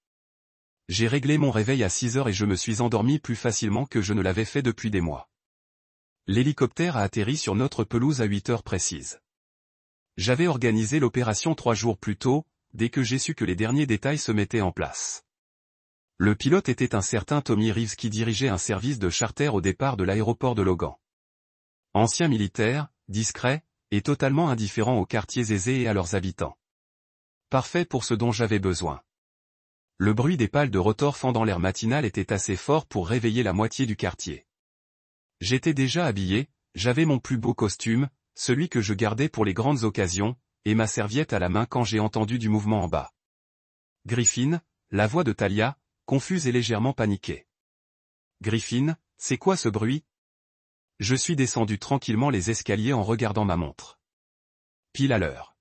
J'ai réglé mon réveil à 6 heures et je me suis endormi plus facilement que je ne l'avais fait depuis des mois. L'hélicoptère a atterri sur notre pelouse à 8 heures précises. J'avais organisé l'opération 3 jours plus tôt, dès que j'ai su que les derniers détails se mettaient en place. Le pilote était un certain Tommy Reeves qui dirigeait un service de charter au départ de l'aéroport de Logan. Ancien militaire, discret, et totalement indifférent aux quartiers aisés et à leurs habitants. Parfait pour ce dont j'avais besoin. Le bruit des pales de rotor fendant l'air matinal était assez fort pour réveiller la moitié du quartier. J'étais déjà habillé, j'avais mon plus beau costume, celui que je gardais pour les grandes occasions, et ma serviette à la main quand j'ai entendu du mouvement en bas. Griffin, la voix de Talia, confuse et légèrement paniquée. Griffin, c'est quoi ce bruit? Je suis descendu tranquillement les escaliers en regardant ma montre. Pile à l'heure.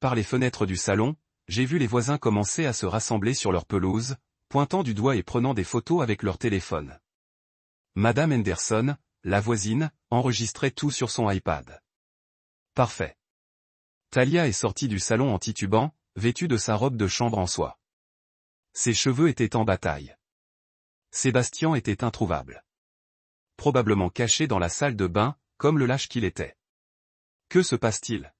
Par les fenêtres du salon, j'ai vu les voisins commencer à se rassembler sur leur pelouse, pointant du doigt et prenant des photos avec leur téléphone. Madame Henderson, la voisine, enregistrait tout sur son iPad. Parfait. Talia est sortie du salon en titubant, vêtue de sa robe de chambre en soie. Ses cheveux étaient en bataille. Sébastien était introuvable. Probablement caché dans la salle de bain, comme le lâche qu'il était. Que se passe-t-il?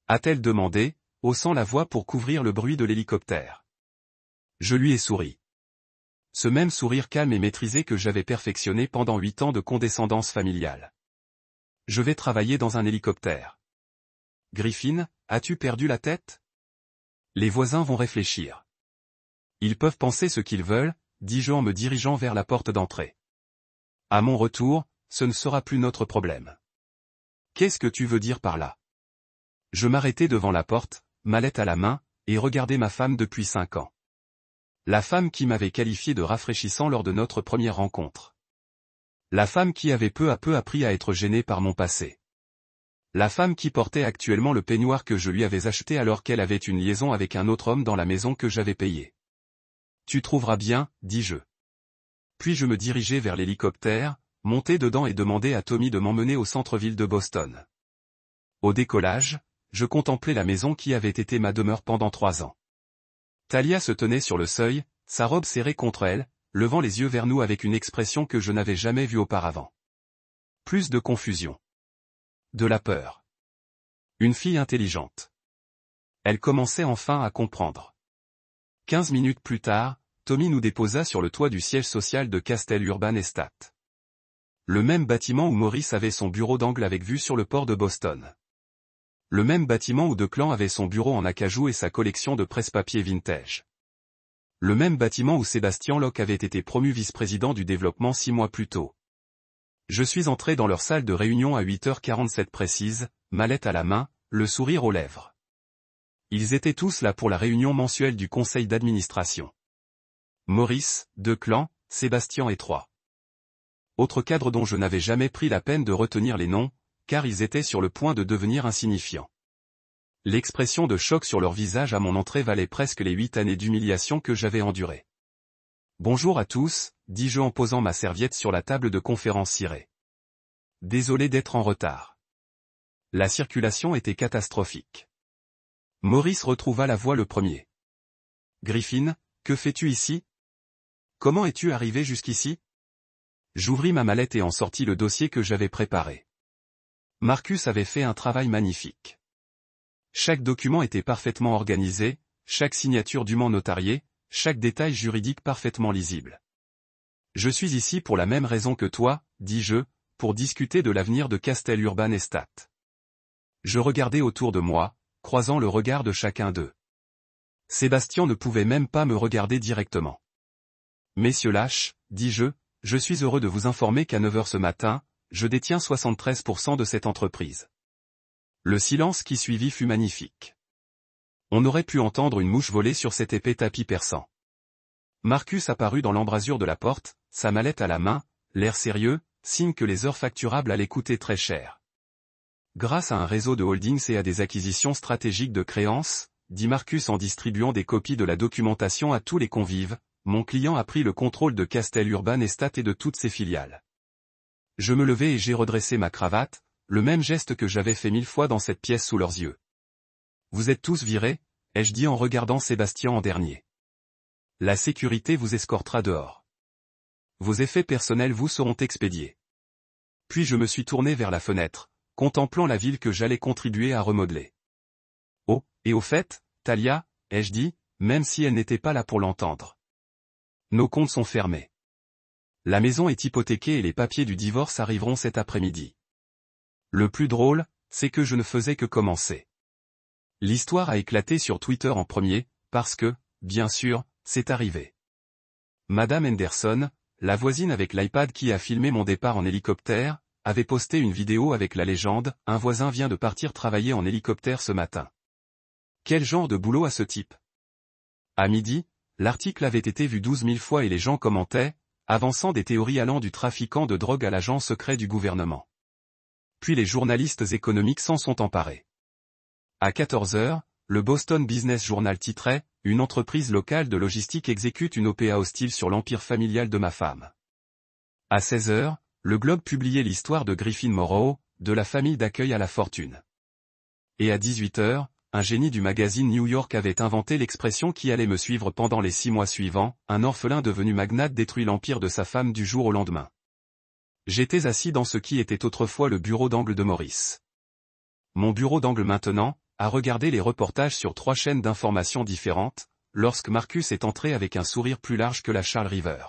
A-t-elle demandé, haussant la voix pour couvrir le bruit de l'hélicoptère. Je lui ai souri. Ce même sourire calme et maîtrisé que j'avais perfectionné pendant 8 ans de condescendance familiale. Je vais travailler dans un hélicoptère. Griffin, as-tu perdu la tête? Les voisins vont réfléchir. Ils peuvent penser ce qu'ils veulent, dis-je en me dirigeant vers la porte d'entrée. À mon retour, ce ne sera plus notre problème. Qu'est-ce que tu veux dire par là? Je m'arrêtais devant la porte, mallette à la main, et regardais ma femme depuis 5 ans. La femme qui m'avait qualifié de rafraîchissant lors de notre première rencontre. La femme qui avait peu à peu appris à être gênée par mon passé. La femme qui portait actuellement le peignoir que je lui avais acheté alors qu'elle avait une liaison avec un autre homme dans la maison que j'avais payée. Tu trouveras bien, dis-je. Puis je me dirigeai vers l'hélicoptère, montai dedans et demandai à Tommy de m'emmener au centre-ville de Boston. Au décollage, je contemplais la maison qui avait été ma demeure pendant 3 ans. Talia se tenait sur le seuil, sa robe serrée contre elle, levant les yeux vers nous avec une expression que je n'avais jamais vue auparavant. Plus de confusion. De la peur. Une fille intelligente. Elle commençait enfin à comprendre. 15 minutes plus tard, Tommy nous déposa sur le toit du siège social de Castel Urban Estate. Le même bâtiment où Maurice avait son bureau d'angle avec vue sur le port de Boston. Le même bâtiment où Declan avait son bureau en acajou et sa collection de presse-papier vintage. Le même bâtiment où Sébastien Locke avait été promu vice-président du développement 6 mois plus tôt. Je suis entré dans leur salle de réunion à 8h47 précise, mallette à la main, le sourire aux lèvres. Ils étaient tous là pour la réunion mensuelle du conseil d'administration. Maurice, Declan, Sébastien et 3 autres cadres dont je n'avais jamais pris la peine de retenir les noms, car ils étaient sur le point de devenir insignifiants. L'expression de choc sur leur visage à mon entrée valait presque les 8 années d'humiliation que j'avais endurées. Bonjour à tous, dis-je en posant ma serviette sur la table de conférence cirée. Désolé d'être en retard. La circulation était catastrophique. Maurice retrouva la voie le premier. Griffin, que fais-tu ici? Comment es-tu arrivé jusqu'ici? J'ouvris ma mallette et en sortis le dossier que j'avais préparé. Marcus avait fait un travail magnifique. Chaque document était parfaitement organisé, chaque signature dûment notariée, chaque détail juridique parfaitement lisible. Je suis ici pour la même raison que toi, dis-je, pour discuter de l'avenir de Castel Urban Estate. Je regardai autour de moi, croisant le regard de chacun d'eux. Sébastien ne pouvait même pas me regarder directement. Messieurs lâches, dis-je, je suis heureux de vous informer qu'à 9 heures ce matin, je détiens 73% de cette entreprise. Le silence qui suivit fut magnifique. On aurait pu entendre une mouche voler sur cet épais tapis perçant. Marcus apparut dans l'embrasure de la porte, sa mallette à la main, l'air sérieux, signe que les heures facturables allaient coûter très cher. Grâce à un réseau de holdings et à des acquisitions stratégiques de créances, dit Marcus en distribuant des copies de la documentation à tous les convives, mon client a pris le contrôle de Castel Urban Estate et de toutes ses filiales. Je me levai et j'ai redressé ma cravate, le même geste que j'avais fait 1000 fois dans cette pièce sous leurs yeux. Vous êtes tous virés, ai-je dit en regardant Sébastien en dernier. La sécurité vous escortera dehors. Vos effets personnels vous seront expédiés. Puis je me suis tourné vers la fenêtre, contemplant la ville que j'allais contribuer à remodeler. Oh, et au fait, Talia, ai-je dit, même si elle n'était pas là pour l'entendre. Nos comptes sont fermés. La maison est hypothéquée et les papiers du divorce arriveront cet après-midi. Le plus drôle, c'est que je ne faisais que commencer. L'histoire a éclaté sur Twitter en premier, parce que, bien sûr, c'est arrivé. Madame Henderson, la voisine avec l'iPad qui a filmé mon départ en hélicoptère, avait posté une vidéo avec la légende « Un voisin vient de partir travailler en hélicoptère ce matin ». Quel genre de boulot a ce type? À midi, l'article avait été vu 12 000 fois et les gens commentaient, avançant des théories allant du trafiquant de drogue à l'agent secret du gouvernement. Puis les journalistes économiques s'en sont emparés. À 14 heures, le Boston Business Journal titrait « Une entreprise locale de logistique exécute une OPA hostile sur l'empire familial de ma femme ». À 16 heures, le Globe publiait l'histoire de Griffin Morrow, de la famille d'accueil à la fortune. Et à 18 heures, un génie du magazine New York avait inventé l'expression qui allait me suivre pendant les 6 mois suivants, un orphelin devenu magnate détruit l'empire de sa femme du jour au lendemain. J'étais assis dans ce qui était autrefois le bureau d'angle de Maurice. Mon bureau d'angle maintenant, a regardé les reportages sur 3 chaînes d'information différentes, lorsque Marcus est entré avec un sourire plus large que la Charles River.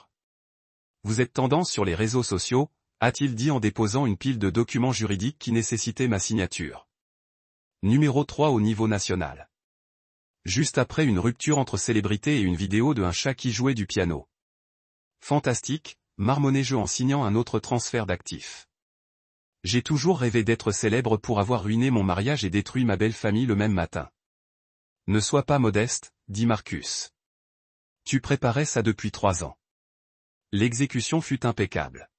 Vous êtes tendance sur les réseaux sociaux, a-t-il dit en déposant une pile de documents juridiques qui nécessitaient ma signature. Numéro 3 au niveau national. Juste après une rupture entre célébrités et une vidéo de un chat qui jouait du piano. Fantastique, marmonnai-je en signant un autre transfert d'actifs. J'ai toujours rêvé d'être célèbre pour avoir ruiné mon mariage et détruit ma belle famille le même matin. Ne sois pas modeste, dit Marcus. Tu préparais ça depuis 3 ans. L'exécution fut impeccable.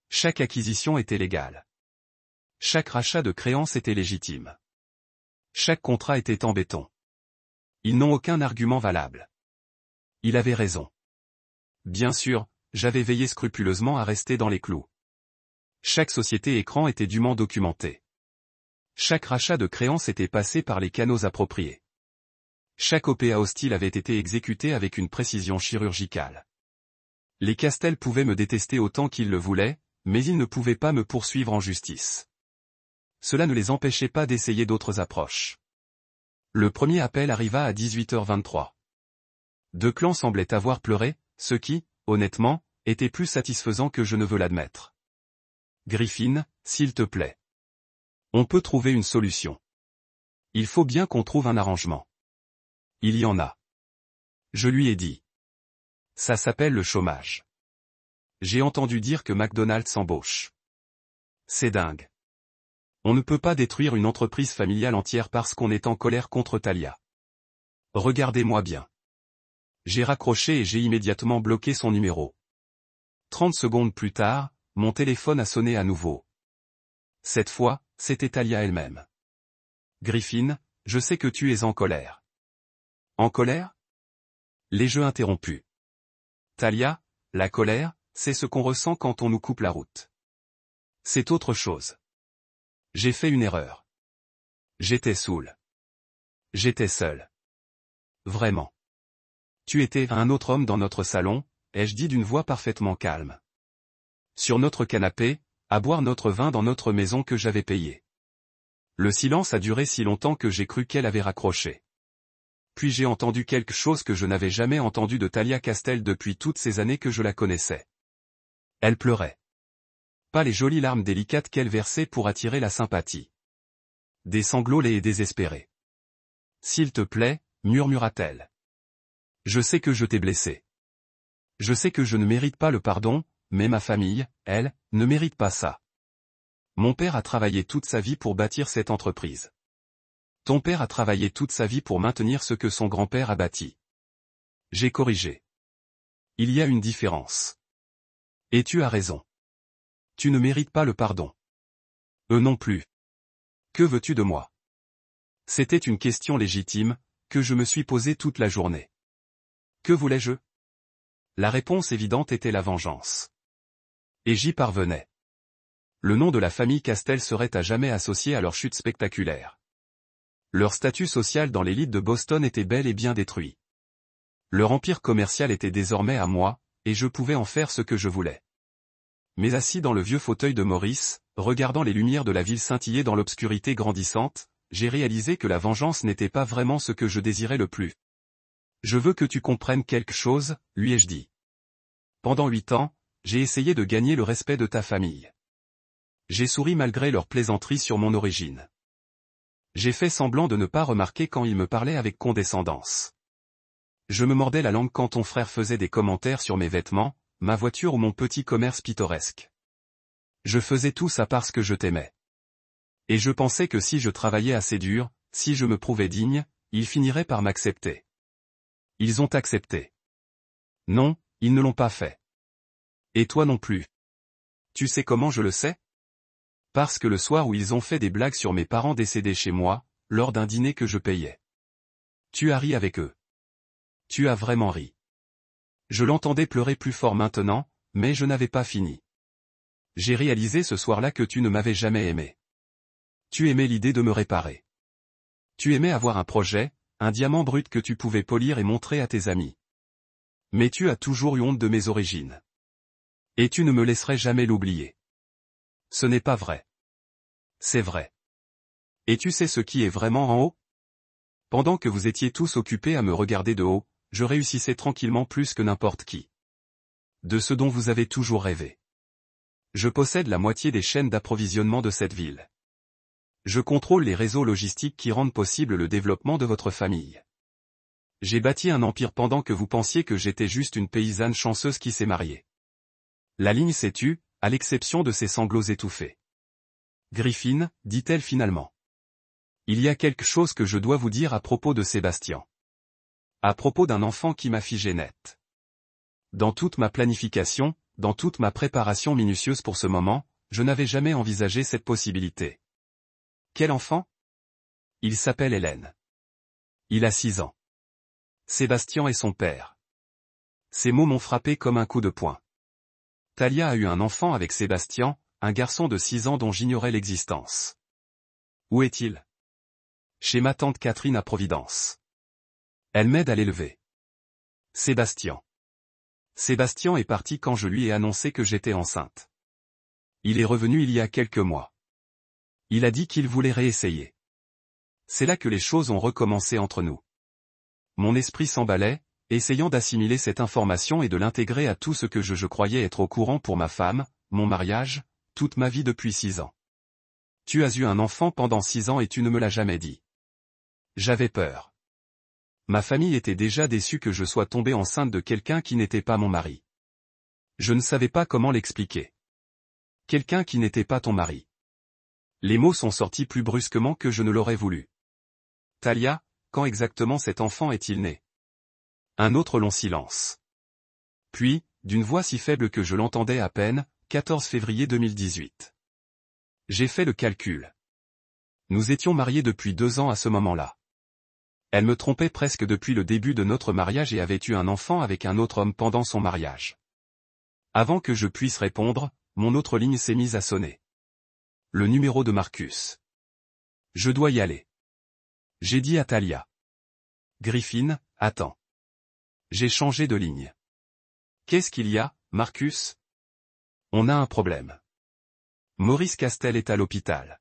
Chaque acquisition était légale. Chaque rachat de créances était légitime. Chaque contrat était en béton. Ils n'ont aucun argument valable. Il avait raison. Bien sûr, j'avais veillé scrupuleusement à rester dans les clous. Chaque société écran était dûment documentée. Chaque rachat de créances était passé par les canaux appropriés. Chaque OPA hostile avait été exécuté avec une précision chirurgicale. Les Castel pouvaient me détester autant qu'ils le voulaient, mais ils ne pouvaient pas me poursuivre en justice. Cela ne les empêchait pas d'essayer d'autres approches. Le premier appel arriva à 18h23. 2 clans semblaient avoir pleuré, ce qui, honnêtement, était plus satisfaisant que je ne veux l'admettre. Griffin, s'il te plaît. On peut trouver une solution. Il faut bien qu'on trouve un arrangement. Il y en a. Je lui ai dit. Ça s'appelle le chômage. J'ai entendu dire que McDonald's embauche. C'est dingue. On ne peut pas détruire une entreprise familiale entière parce qu'on est en colère contre Talia. Regardez-moi bien. J'ai raccroché et j'ai immédiatement bloqué son numéro. 30 secondes plus tard, mon téléphone a sonné à nouveau. Cette fois, c'était Talia elle-même. Griffin, je sais que tu es en colère. En colère? Les jeux interrompus. Talia, La colère, c'est ce qu'on ressent quand on nous coupe la route. C'est autre chose. J'ai fait une erreur. J'étais saoul. J'étais seul. Vraiment. Tu étais un autre homme dans notre salon, ai-je dit d'une voix parfaitement calme. Sur notre canapé, à boire notre vin dans notre maison que j'avais payée. Le silence a duré si longtemps que j'ai cru qu'elle avait raccroché. Puis j'ai entendu quelque chose que je n'avais jamais entendu de Thalia Castel depuis toutes ces années que je la connaissais. Elle pleurait. Pas les jolies larmes délicates qu'elle versait pour attirer la sympathie. Des sanglots laids et désespérés. S'il te plaît, murmura-t-elle. Je sais que je t'ai blessé. Je sais que je ne mérite pas le pardon, mais ma famille, elle, ne mérite pas ça. Mon père a travaillé toute sa vie pour bâtir cette entreprise. Ton père a travaillé toute sa vie pour maintenir ce que son grand-père a bâti. J'ai corrigé. Il y a une différence. Et tu as raison. Tu ne mérites pas le pardon. Eux non plus. Que veux-tu de moi? C'était une question légitime, que je me suis posée toute la journée. Que voulais-je? La réponse évidente était la vengeance. Et j'y parvenais. Le nom de la famille Castel serait à jamais associé à leur chute spectaculaire. Leur statut social dans l'élite de Boston était bel et bien détruit. Leur empire commercial était désormais à moi, et je pouvais en faire ce que je voulais. Mais assis dans le vieux fauteuil de Maurice, regardant les lumières de la ville scintiller dans l'obscurité grandissante, j'ai réalisé que la vengeance n'était pas vraiment ce que je désirais le plus. Je veux que tu comprennes quelque chose, lui ai-je dit. Pendant 8 ans, j'ai essayé de gagner le respect de ta famille. J'ai souri malgré leurs plaisanteries sur mon origine. J'ai fait semblant de ne pas remarquer quand ils me parlaient avec condescendance. Je me mordais la langue quand ton frère faisait des commentaires sur mes vêtements, ma voiture ou mon petit commerce pittoresque. Je faisais tout ça parce que je t'aimais. Et je pensais que si je travaillais assez dur, si je me prouvais digne, ils finiraient par m'accepter. Ils ont accepté. Non, ils ne l'ont pas fait. Et toi non plus. Tu sais comment je le sais? Parce que le soir où ils ont fait des blagues sur mes parents décédés chez moi, lors d'un dîner que je payais. Tu as ri avec eux. Tu as vraiment ri. Je l'entendais pleurer plus fort maintenant, mais je n'avais pas fini. J'ai réalisé ce soir-là que tu ne m'avais jamais aimé. Tu aimais l'idée de me réparer. Tu aimais avoir un projet, un diamant brut que tu pouvais polir et montrer à tes amis. Mais tu as toujours eu honte de mes origines. Et tu ne me laisserais jamais l'oublier. Ce n'est pas vrai. C'est vrai. Et tu sais ce qui est vraiment en haut? Pendant que vous étiez tous occupés à me regarder de haut, je réussissais tranquillement plus que n'importe qui. De ce dont vous avez toujours rêvé. Je possède la moitié des chaînes d'approvisionnement de cette ville. Je contrôle les réseaux logistiques qui rendent possible le développement de votre famille. J'ai bâti un empire pendant que vous pensiez que j'étais juste une paysanne chanceuse qui s'est mariée. La ligne s'est tue, à l'exception de ses sanglots étouffés. Griffin, dit-elle finalement. Il y a quelque chose que je dois vous dire à propos de Sébastien. À propos d'un enfant qui m'a figé net. Dans toute ma planification, dans toute ma préparation minutieuse pour ce moment, je n'avais jamais envisagé cette possibilité. Quel enfant? Il s'appelle Hélène. Il a 6 ans. Sébastien est son père. Ces mots m'ont frappé comme un coup de poing. Thalia a eu un enfant avec Sébastien, un garçon de 6 ans dont j'ignorais l'existence. Où est-il? Chez ma tante Catherine à Providence. Elle m'aide à l'élever. Sébastien. Sébastien est parti quand je lui ai annoncé que j'étais enceinte. Il est revenu il y a quelques mois. Il a dit qu'il voulait réessayer. C'est là que les choses ont recommencé entre nous. Mon esprit s'emballait, essayant d'assimiler cette information et de l'intégrer à tout ce que je croyais être au courant pour ma femme, mon mariage, toute ma vie depuis 6 ans. Tu as eu un enfant pendant 6 ans et tu ne me l'as jamais dit. J'avais peur. Ma famille était déjà déçue que je sois tombée enceinte de quelqu'un qui n'était pas mon mari. Je ne savais pas comment l'expliquer. Quelqu'un qui n'était pas ton mari. Les mots sont sortis plus brusquement que je ne l'aurais voulu. Thalia, quand exactement cet enfant est-il né? Un autre long silence. Puis, d'une voix si faible que je l'entendais à peine, 14 février 2018. J'ai fait le calcul. Nous étions mariés depuis 2 ans à ce moment-là. Elle me trompait presque depuis le début de notre mariage et avait eu un enfant avec un autre homme pendant son mariage. Avant que je puisse répondre, mon autre ligne s'est mise à sonner. Le numéro de Marcus. Je dois y aller. J'ai dit à Talia. Griffin, attends. J'ai changé de ligne. Qu'est-ce qu'il y a, Marcus? On a un problème. Maurice Castel est à l'hôpital.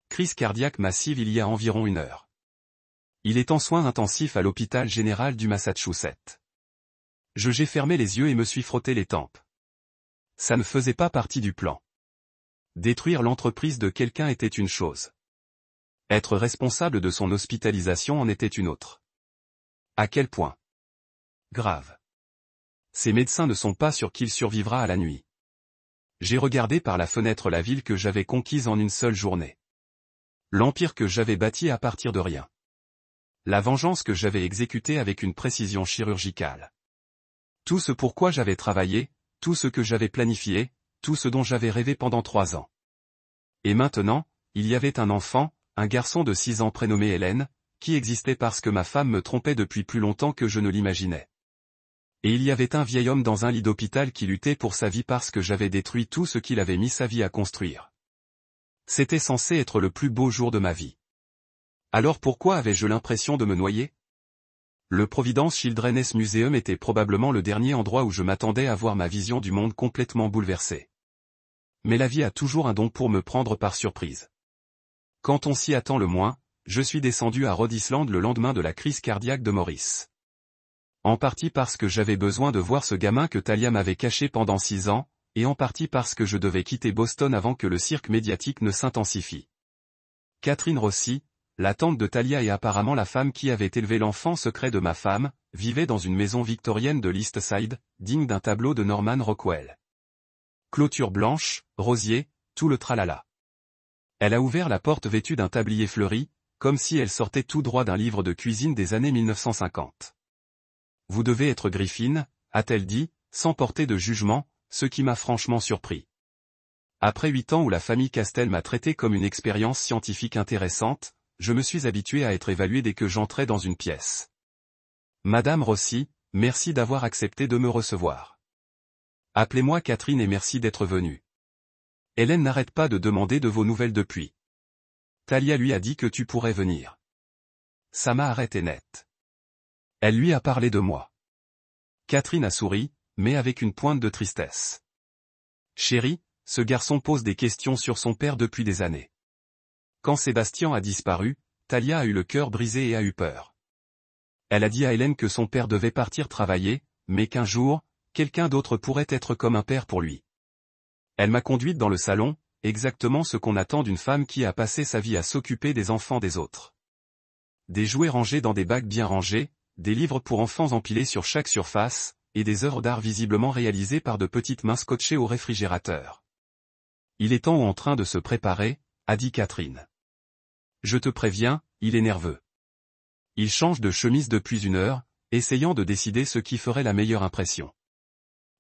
Crise cardiaque massive il y a environ 1 heure. Il est en soins intensifs à l'hôpital général du Massachusetts. J'ai fermé les yeux et me suis frotté les tempes. Ça ne faisait pas partie du plan. Détruire l'entreprise de quelqu'un était une chose. Être responsable de son hospitalisation en était une autre. À quel point? Grave. Ces médecins ne sont pas sûrs qu'il survivra à la nuit. J'ai regardé par la fenêtre la ville que j'avais conquise en une seule journée. L'empire que j'avais bâti à partir de rien. La vengeance que j'avais exécutée avec une précision chirurgicale. Tout ce pourquoi j'avais travaillé, tout ce que j'avais planifié, tout ce dont j'avais rêvé pendant 3 ans. Et maintenant, il y avait un enfant, un garçon de 6 ans prénommé Hélène, qui existait parce que ma femme me trompait depuis plus longtemps que je ne l'imaginais. Et il y avait un vieil homme dans un lit d'hôpital qui luttait pour sa vie parce que j'avais détruit tout ce qu'il avait mis sa vie à construire. C'était censé être le plus beau jour de ma vie. Alors pourquoi avais-je l'impression de me noyer? Le Providence Children's Museum était probablement le dernier endroit où je m'attendais à voir ma vision du monde complètement bouleversée. Mais la vie a toujours un don pour me prendre par surprise. Quand on s'y attend le moins, je suis descendu à Rhode Island le lendemain de la crise cardiaque de Maurice. En partie parce que j'avais besoin de voir ce gamin que Talia m'avait caché pendant 6 ans, et en partie parce que je devais quitter Boston avant que le cirque médiatique ne s'intensifie. Catherine Rossi, la tante de Talia et apparemment la femme qui avait élevé l'enfant secret de ma femme, vivait dans une maison victorienne de l'East Side, digne d'un tableau de Norman Rockwell. Clôture blanche, rosier, tout le tralala. Elle a ouvert la porte vêtue d'un tablier fleuri, comme si elle sortait tout droit d'un livre de cuisine des années 1950. Vous devez être Griffin, a-t-elle dit, sans porter de jugement, ce qui m'a franchement surpris. Après 8 ans où la famille Castel m'a traité comme une expérience scientifique intéressante, je me suis habitué à être évalué dès que j'entrais dans une pièce. Madame Rossi, merci d'avoir accepté de me recevoir. Appelez-moi Catherine et merci d'être venue. Hélène n'arrête pas de demander de vos nouvelles depuis. Talia lui a dit que tu pourrais venir. Ça m'a arrêté net. Elle lui a parlé de moi. Catherine a souri, mais avec une pointe de tristesse. Chérie, ce garçon pose des questions sur son père depuis des années. Quand Sébastien a disparu, Talia a eu le cœur brisé et a eu peur. Elle a dit à Hélène que son père devait partir travailler, mais qu'un jour, quelqu'un d'autre pourrait être comme un père pour lui. Elle m'a conduite dans le salon, exactement ce qu'on attend d'une femme qui a passé sa vie à s'occuper des enfants des autres. Des jouets rangés dans des bacs bien rangés, des livres pour enfants empilés sur chaque surface, et des œuvres d'art visiblement réalisées par de petites mains scotchées au réfrigérateur. Il est temps ou en train de se préparer, a dit Catherine. Je te préviens, il est nerveux. Il change de chemise depuis 1 heure, essayant de décider ce qui ferait la meilleure impression.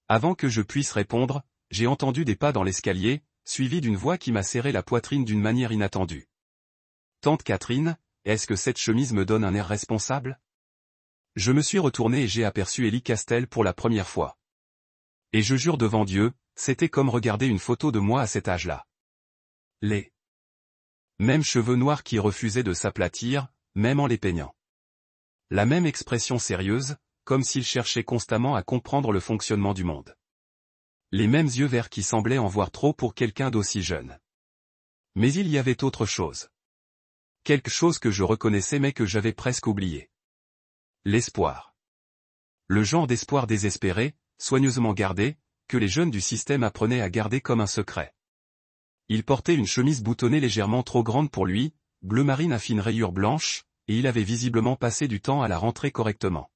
Avant que je puisse répondre, j'ai entendu des pas dans l'escalier, suivi d'une voix qui m'a serré la poitrine d'une manière inattendue. Tante Catherine, est-ce que cette chemise me donne un air responsable? Je me suis retourné et j'ai aperçu Ellie Castel pour la première fois. Et je jure devant Dieu, c'était comme regarder une photo de moi à cet âge-là. Les mêmes cheveux noirs qui refusaient de s'aplatir, même en les peignant. La même expression sérieuse, comme s'il cherchait constamment à comprendre le fonctionnement du monde. Les mêmes yeux verts qui semblaient en voir trop pour quelqu'un d'aussi jeune. Mais il y avait autre chose. Quelque chose que je reconnaissais mais que j'avais presque oublié. L'espoir. Le genre d'espoir désespéré, soigneusement gardé, que les jeunes du système apprenaient à garder comme un secret. Il portait une chemise boutonnée légèrement trop grande pour lui, bleu marine à fines rayures blanches, et il avait visiblement passé du temps à la rentrer correctement.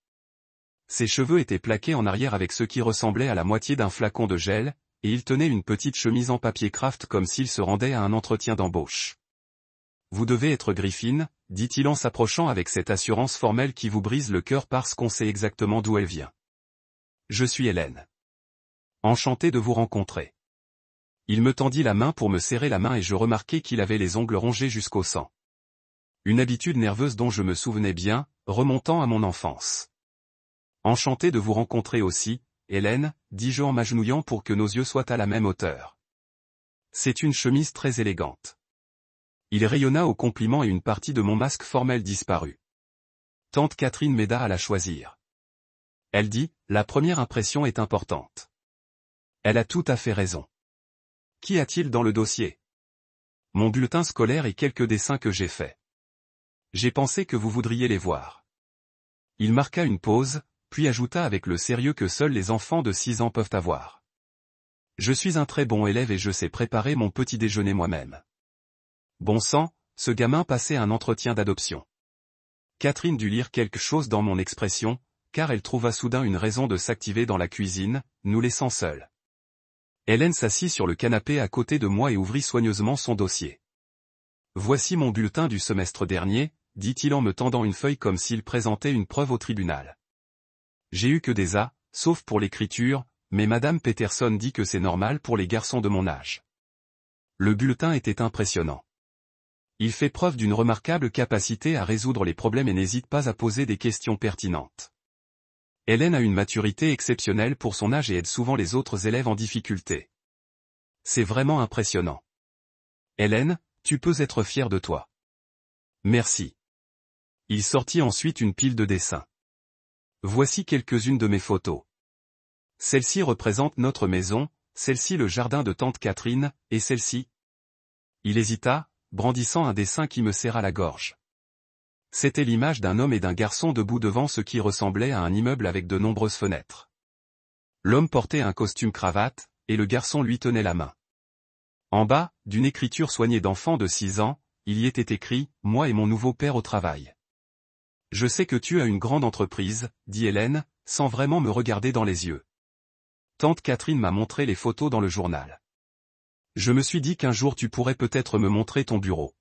Ses cheveux étaient plaqués en arrière avec ce qui ressemblait à la moitié d'un flacon de gel, et il tenait une petite chemise en papier craft comme s'il se rendait à un entretien d'embauche. Vous devez être Griffin, dit-il en s'approchant avec cette assurance formelle qui vous brise le cœur parce qu'on sait exactement d'où elle vient. Je suis Hélène. Enchanté de vous rencontrer. Il me tendit la main pour me serrer la main et je remarquai qu'il avait les ongles rongés jusqu'au sang. Une habitude nerveuse dont je me souvenais bien, remontant à mon enfance. Enchanté de vous rencontrer aussi, Hélène, dis-je en m'agenouillant pour que nos yeux soient à la même hauteur. C'est une chemise très élégante. Il rayonna au compliment et une partie de mon masque formel disparut. Tante Catherine m'aida à la choisir. Elle dit, la première impression est importante. Elle a tout à fait raison. Qu'y a-t-il dans le dossier? Mon bulletin scolaire et quelques dessins que j'ai faits. J'ai pensé que vous voudriez les voir. Il marqua une pause, puis ajouta avec le sérieux que seuls les enfants de 6 ans peuvent avoir. Je suis un très bon élève et je sais préparer mon petit déjeuner moi-même. Bon sang, ce gamin passait un entretien d'adoption. Catherine dut lire quelque chose dans mon expression, car elle trouva soudain une raison de s'activer dans la cuisine, nous laissant seuls. Hélène s'assit sur le canapé à côté de moi et ouvrit soigneusement son dossier. Voici mon bulletin du semestre dernier, dit-il en me tendant une feuille comme s'il présentait une preuve au tribunal. J'ai eu que des A, sauf pour l'écriture, mais Madame Peterson dit que c'est normal pour les garçons de mon âge. Le bulletin était impressionnant. Il fait preuve d'une remarquable capacité à résoudre les problèmes et n'hésite pas à poser des questions pertinentes. Hélène a une maturité exceptionnelle pour son âge et aide souvent les autres élèves en difficulté. C'est vraiment impressionnant. Hélène, tu peux être fière de toi. Merci. Il sortit ensuite une pile de dessins. Voici quelques-unes de mes photos. Celle-ci représente notre maison, celle-ci le jardin de tante Catherine, et celle-ci. Il hésita, brandissant un dessin qui me serra la gorge. C'était l'image d'un homme et d'un garçon debout devant ce qui ressemblait à un immeuble avec de nombreuses fenêtres. L'homme portait un costume cravate, et le garçon lui tenait la main. En bas, d'une écriture soignée d'enfant de 6 ans, il y était écrit « Moi et mon nouveau père au travail ». Je sais que tu as une grande entreprise, dit Hélène, sans vraiment me regarder dans les yeux. Tante Catherine m'a montré les photos dans le journal. Je me suis dit qu'un jour tu pourrais peut-être me montrer ton bureau.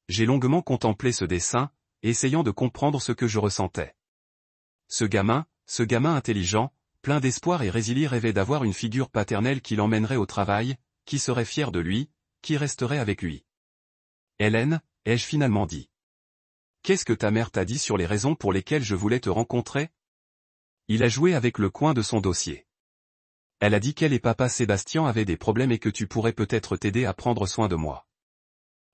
J'ai longuement contemplé ce dessin, essayant de comprendre ce que je ressentais. Ce gamin intelligent, plein d'espoir et résilié rêvait d'avoir une figure paternelle qui l'emmènerait au travail, qui serait fière de lui, qui resterait avec lui. Hélène, ai-je finalement dit. Qu'est-ce que ta mère t'a dit sur les raisons pour lesquelles je voulais te rencontrer? Il a joué avec le coin de son dossier. Elle a dit qu'elle et papa Sébastien avaient des problèmes et que tu pourrais peut-être t'aider à prendre soin de moi.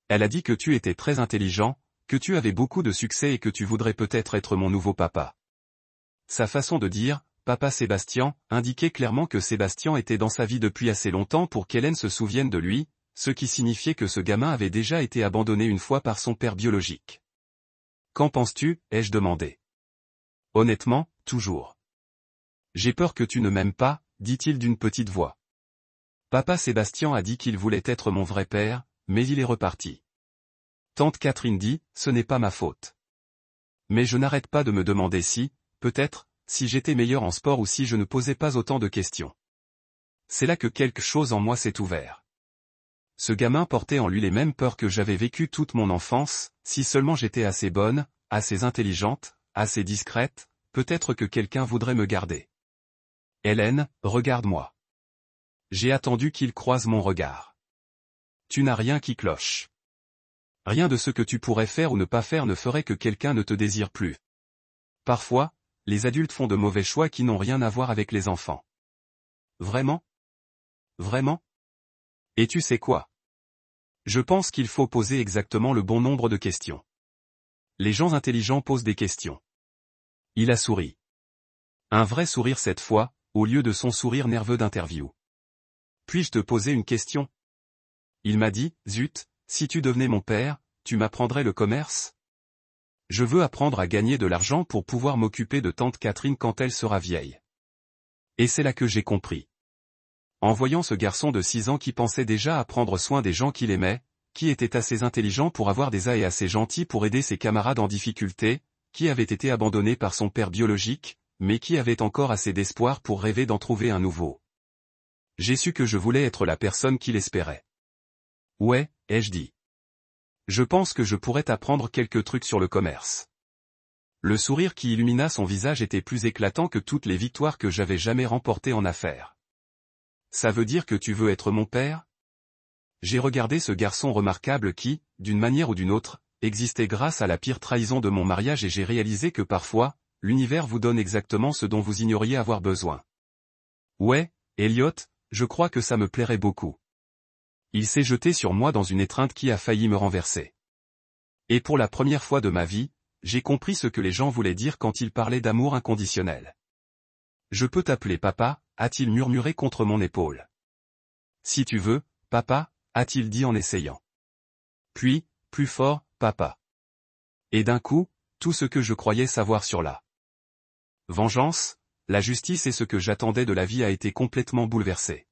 Elle a dit que tu étais très intelligent, que tu avais beaucoup de succès et que tu voudrais peut-être être mon nouveau papa. Sa façon de dire, papa Sébastien, indiquait clairement que Sébastien était dans sa vie depuis assez longtemps pour qu'Hélène se souvienne de lui, ce qui signifiait que ce gamin avait déjà été abandonné une fois par son père biologique. Qu'en penses-tu, ai-je demandé. Honnêtement, toujours. J'ai peur que tu ne m'aimes pas, dit-il d'une petite voix. Papa Sébastien a dit qu'il voulait être mon vrai père, mais il est reparti. Tante Catherine dit, ce n'est pas ma faute. Mais je n'arrête pas de me demander si, peut-être, si j'étais meilleur en sport ou si je ne posais pas autant de questions. C'est là que quelque chose en moi s'est ouvert. Ce gamin portait en lui les mêmes peurs que j'avais vécues toute mon enfance, si seulement j'étais assez bonne, assez intelligente, assez discrète, peut-être que quelqu'un voudrait me garder. Hélène, regarde-moi. J'ai attendu qu'il croise mon regard. Tu n'as rien qui cloche. Rien de ce que tu pourrais faire ou ne pas faire ne ferait que quelqu'un ne te désire plus. Parfois, les adultes font de mauvais choix qui n'ont rien à voir avec les enfants. Vraiment? Vraiment? Et tu sais quoi? Je pense qu'il faut poser exactement le bon nombre de questions. Les gens intelligents posent des questions. Il a souri. Un vrai sourire cette fois, au lieu de son sourire nerveux d'interview. Puis-je te poser une question? Il m'a dit, zut, si tu devenais mon père, tu m'apprendrais le commerce? Je veux apprendre à gagner de l'argent pour pouvoir m'occuper de tante Catherine quand elle sera vieille. Et c'est là que j'ai compris. En voyant ce garçon de 6 ans qui pensait déjà à prendre soin des gens qu'il aimait, qui était assez intelligent pour avoir des A et assez gentil pour aider ses camarades en difficulté, qui avait été abandonné par son père biologique, mais qui avait encore assez d'espoir pour rêver d'en trouver un nouveau. J'ai su que je voulais être la personne qu'il espérait. Ouais, ai-je dit. Je pense que je pourrais t'apprendre quelques trucs sur le commerce. Le sourire qui illumina son visage était plus éclatant que toutes les victoires que j'avais jamais remportées en affaires. Ça veut dire que tu veux être mon père? J'ai regardé ce garçon remarquable qui, d'une manière ou d'une autre, existait grâce à la pire trahison de mon mariage et j'ai réalisé que parfois, l'univers vous donne exactement ce dont vous ignoriez avoir besoin. Ouais, Elliot, je crois que ça me plairait beaucoup. Il s'est jeté sur moi dans une étreinte qui a failli me renverser. Et pour la première fois de ma vie, j'ai compris ce que les gens voulaient dire quand ils parlaient d'amour inconditionnel. Je peux t'appeler papa, a-t-il murmuré contre mon épaule. Si tu veux, papa, a-t-il dit en essayant. Puis, plus fort, papa. Et d'un coup, tout ce que je croyais savoir sur la vengeance, la justice et ce que j'attendais de la vie a été complètement bouleversé.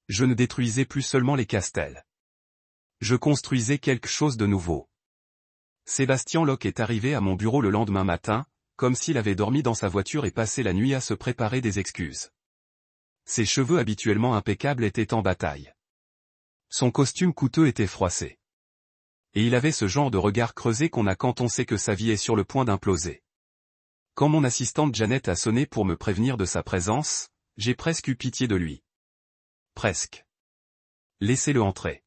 Je ne détruisais plus seulement les castels. Je construisais quelque chose de nouveau. Sébastien Locke est arrivé à mon bureau le lendemain matin, comme s'il avait dormi dans sa voiture et passé la nuit à se préparer des excuses. Ses cheveux habituellement impeccables étaient en bataille. Son costume coûteux était froissé. Et il avait ce genre de regard creusé qu'on a quand on sait que sa vie est sur le point d'imploser. Quand mon assistante Janet a sonné pour me prévenir de sa présence, j'ai presque eu pitié de lui. Presque. Laissez-le entrer.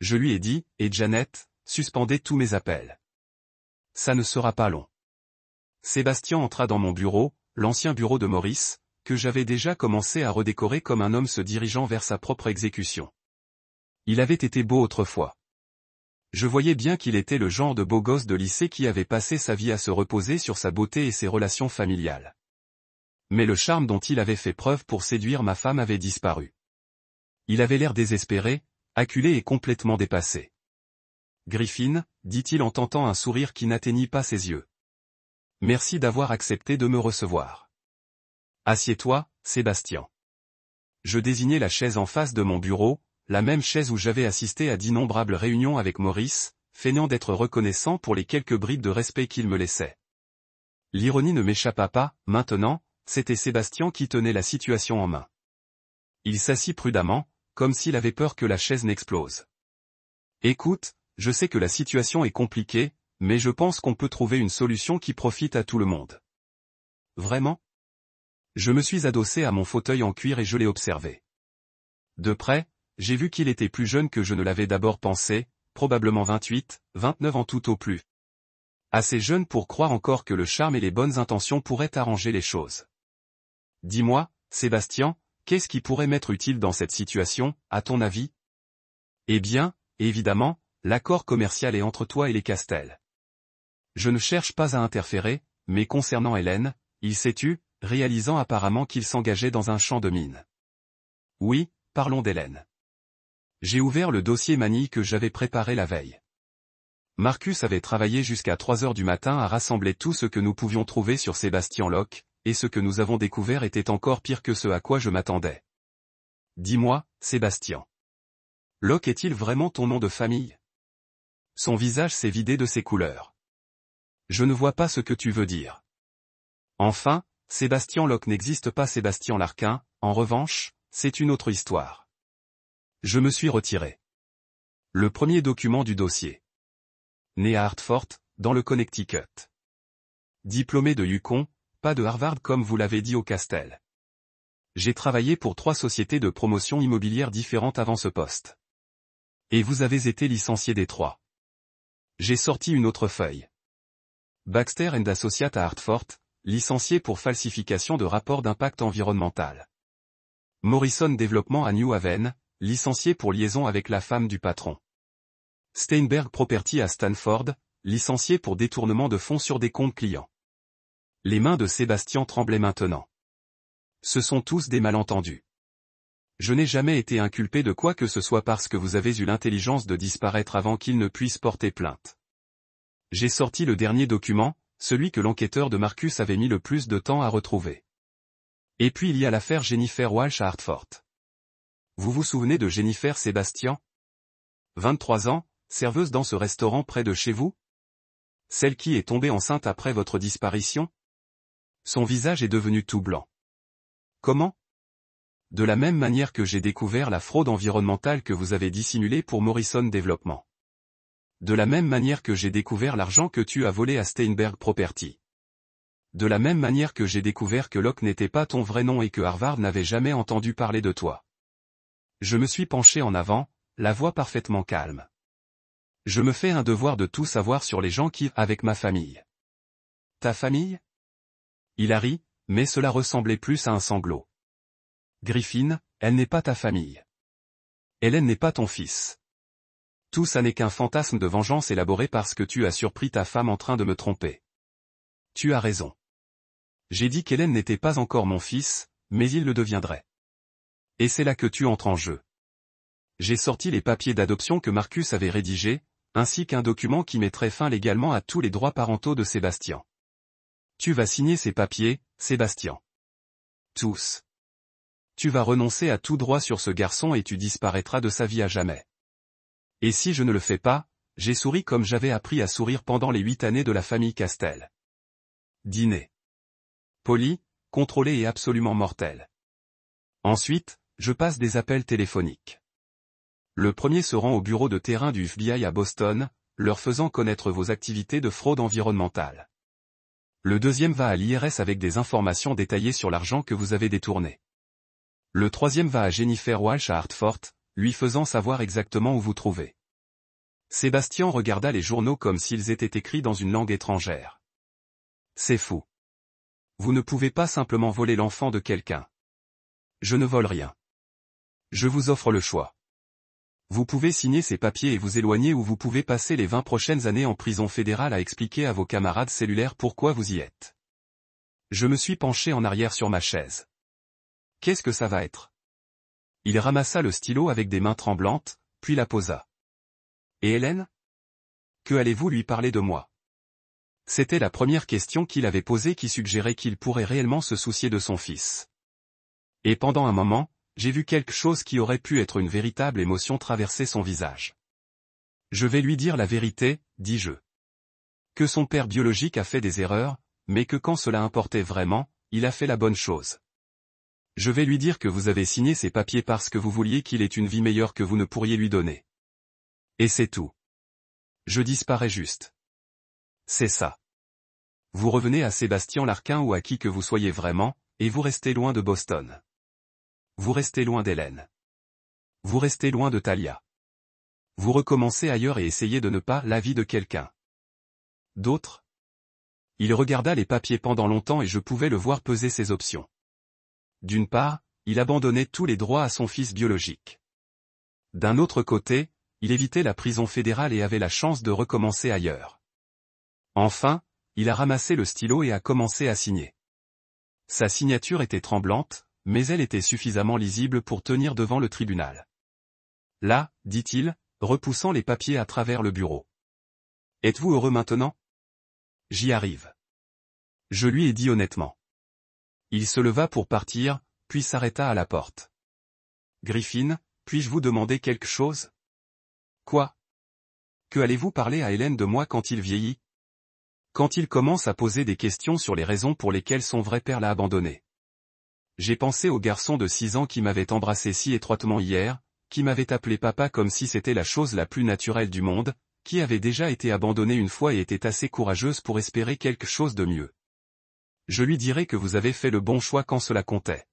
Je lui ai dit, et Janet, suspendez tous mes appels. Ça ne sera pas long. Sébastien entra dans mon bureau, l'ancien bureau de Maurice, que j'avais déjà commencé à redécorer comme un homme se dirigeant vers sa propre exécution. Il avait été beau autrefois. Je voyais bien qu'il était le genre de beau gosse de lycée qui avait passé sa vie à se reposer sur sa beauté et ses relations familiales. Mais le charme dont il avait fait preuve pour séduire ma femme avait disparu. Il avait l'air désespéré, acculé et complètement dépassé. Griffin, dit-il en tentant un sourire qui n'atteignit pas ses yeux. Merci d'avoir accepté de me recevoir. Assieds-toi, Sébastien. Je désignai la chaise en face de mon bureau, la même chaise où j'avais assisté à d'innombrables réunions avec Maurice, feignant d'être reconnaissant pour les quelques bribes de respect qu'il me laissait. L'ironie ne m'échappa pas, maintenant, c'était Sébastien qui tenait la situation en main. Il s'assit prudemment, comme s'il avait peur que la chaise n'explose. Écoute, je sais que la situation est compliquée, mais je pense qu'on peut trouver une solution qui profite à tout le monde. Vraiment? Je me suis adossé à mon fauteuil en cuir et je l'ai observé. De près, j'ai vu qu'il était plus jeune que je ne l'avais d'abord pensé, probablement 28, 29 ans tout au plus. Assez jeune pour croire encore que le charme et les bonnes intentions pourraient arranger les choses. Dis-moi, Sébastien, qu'est-ce qui pourrait m'être utile dans cette situation, à ton avis? Eh bien, évidemment, l'accord commercial est entre toi et les Castels. Je ne cherche pas à interférer, mais concernant Hélène, il s'est tu, réalisant apparemment qu'il s'engageait dans un champ de mine. Oui, parlons d'Hélène. J'ai ouvert le dossier manille que j'avais préparé la veille. Marcus avait travaillé jusqu'à 3 heures du matin à rassembler tout ce que nous pouvions trouver sur Sébastien Locke, et ce que nous avons découvert était encore pire que ce à quoi je m'attendais. Dis-moi, Sébastien. Locke est-il vraiment ton nom de famille? Son visage s'est vidé de ses couleurs. Je ne vois pas ce que tu veux dire. Enfin, Sébastien Locke n'existe pas. Sébastien Larquin, en revanche, c'est une autre histoire. Je me suis retiré. Le premier document du dossier. Né à Hartford, dans le Connecticut. Diplômé de Yukon, pas de Harvard comme vous l'avez dit au Castel. J'ai travaillé pour 3 sociétés de promotion immobilière différentes avant ce poste. Et vous avez été licencié des 3. J'ai sorti une autre feuille. Baxter & Associates à Hartford, licencié pour falsification de rapport d'impact environnemental. Morrison Développement à New Haven, licencié pour liaison avec la femme du patron. Steinberg Property à Stanford, licencié pour détournement de fonds sur des comptes clients. Les mains de Sébastien tremblaient maintenant. Ce sont tous des malentendus. Je n'ai jamais été inculpé de quoi que ce soit parce que vous avez eu l'intelligence de disparaître avant qu'il ne puisse porter plainte. J'ai sorti le dernier document, celui que l'enquêteur de Marcus avait mis le plus de temps à retrouver. Et puis il y a l'affaire Jennifer Walsh à Hartford. Vous vous souvenez de Jennifer Sébastien? 23 ans, serveuse dans ce restaurant près de chez vous? Celle qui est tombée enceinte après votre disparition? Son visage est devenu tout blanc. Comment? De la même manière que j'ai découvert la fraude environnementale que vous avez dissimulée pour Morrison Développement. De la même manière que j'ai découvert l'argent que tu as volé à Steinberg Property. De la même manière que j'ai découvert que Locke n'était pas ton vrai nom et que Harvard n'avait jamais entendu parler de toi. Je me suis penché en avant, la voix parfaitement calme. Je me fais un devoir de tout savoir sur les gens qui, avec ma famille. Ta famille? Il a ri, mais cela ressemblait plus à un sanglot. Griffin, elle n'est pas ta famille. Hélène n'est pas ton fils. Tout ça n'est qu'un fantasme de vengeance élaboré parce que tu as surpris ta femme en train de me tromper. Tu as raison. J'ai dit qu'Hélène n'était pas encore mon fils, mais il le deviendrait. Et c'est là que tu entres en jeu. J'ai sorti les papiers d'adoption que Marcus avait rédigés, ainsi qu'un document qui mettrait fin légalement à tous les droits parentaux de Sébastien. Tu vas signer ces papiers, Sébastien. Tous. Tu vas renoncer à tout droit sur ce garçon et tu disparaîtras de sa vie à jamais. Et si je ne le fais pas, j'ai souri comme j'avais appris à sourire pendant les 8 années de la famille Castel. Dîner. Poli, contrôlé et absolument mortel. Ensuite, je passe des appels téléphoniques. Le premier se rend au bureau de terrain du FBI à Boston, leur faisant connaître vos activités de fraude environnementale. Le deuxième va à l'IRS avec des informations détaillées sur l'argent que vous avez détourné. Le troisième va à Jennifer Walsh à Hartford, lui faisant savoir exactement où vous trouvez. Sébastien regarda les journaux comme s'ils étaient écrits dans une langue étrangère. C'est fou. Vous ne pouvez pas simplement voler l'enfant de quelqu'un. Je ne vole rien. Je vous offre le choix. Vous pouvez signer ces papiers et vous éloigner ou vous pouvez passer les 20 prochaines années en prison fédérale à expliquer à vos camarades cellulaires pourquoi vous y êtes. Je me suis penché en arrière sur ma chaise. Qu'est-ce que ça va être? Il ramassa le stylo avec des mains tremblantes, puis la posa. Et Hélène? Que allez-vous lui parler de moi? C'était la première question qu'il avait posée qui suggérait qu'il pourrait réellement se soucier de son fils. Et pendant un moment, j'ai vu quelque chose qui aurait pu être une véritable émotion traverser son visage. Je vais lui dire la vérité, dis-je. Que son père biologique a fait des erreurs, mais que quand cela importait vraiment, il a fait la bonne chose. Je vais lui dire que vous avez signé ces papiers parce que vous vouliez qu'il ait une vie meilleure que vous ne pourriez lui donner. Et c'est tout. Je disparais juste. C'est ça. Vous revenez à Sébastien Larquin ou à qui que vous soyez vraiment, et vous restez loin de Boston. Vous restez loin d'Hélène. Vous restez loin de Talia. Vous recommencez ailleurs et essayez de ne pas la vie de quelqu'un d'autre. Il regarda les papiers pendant longtemps et je pouvais le voir peser ses options. D'une part, il abandonnait tous les droits à son fils biologique. D'un autre côté, il évitait la prison fédérale et avait la chance de recommencer ailleurs. Enfin, il a ramassé le stylo et a commencé à signer. Sa signature était tremblante, mais elle était suffisamment lisible pour tenir devant le tribunal. Là, dit-il, repoussant les papiers à travers le bureau. Êtes-vous heureux maintenant? J'y arrive. Je lui ai dit honnêtement. Il se leva pour partir, puis s'arrêta à la porte. Griffin, puis-je vous demander quelque chose? Quoi? Que allez-vous parler à Hélène de moi quand il vieillit? Quand il commence à poser des questions sur les raisons pour lesquelles son vrai père l'a abandonné. J'ai pensé au garçon de 6 ans qui m'avait embrassé si étroitement hier, qui m'avait appelé papa comme si c'était la chose la plus naturelle du monde, qui avait déjà été abandonné une fois et était assez courageuse pour espérer quelque chose de mieux. Je lui dirai que vous avez fait le bon choix quand cela comptait.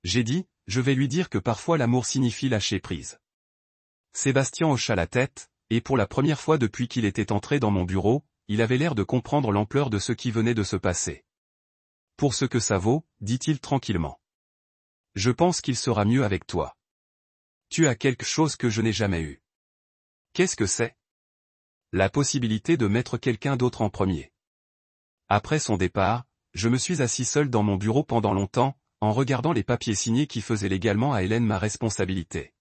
J'ai dit, je vais lui dire que parfois l'amour signifie lâcher prise. Sébastien hocha la tête, et pour la première fois depuis qu'il était entré dans mon bureau, il avait l'air de comprendre l'ampleur de ce qui venait de se passer. Pour ce que ça vaut, dit-il tranquillement. Je pense qu'il sera mieux avec toi. Tu as quelque chose que je n'ai jamais eu. Qu'est-ce que c'est? La possibilité de mettre quelqu'un d'autre en premier. Après son départ, je me suis assis seul dans mon bureau pendant longtemps, en regardant les papiers signés qui faisaient légalement à Hélène ma responsabilité.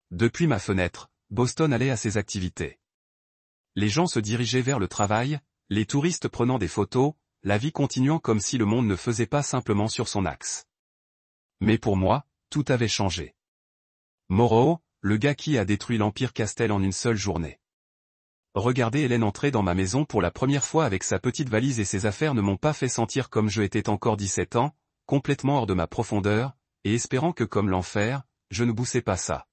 Depuis ma fenêtre, Boston allait à ses activités. Les gens se dirigeaient vers le travail, les touristes prenant des photos, la vie continuant comme si le monde ne faisait pas simplement sur son axe. Mais pour moi, tout avait changé. Morrow, le gars qui a détruit l'Empire Castel en une seule journée. Regarder Hélène entrer dans ma maison pour la première fois avec sa petite valise et ses affaires ne m'ont pas fait sentir comme je étais encore 17 ans, complètement hors de ma profondeur, et espérant que comme l'enfer, je ne boussais pas ça.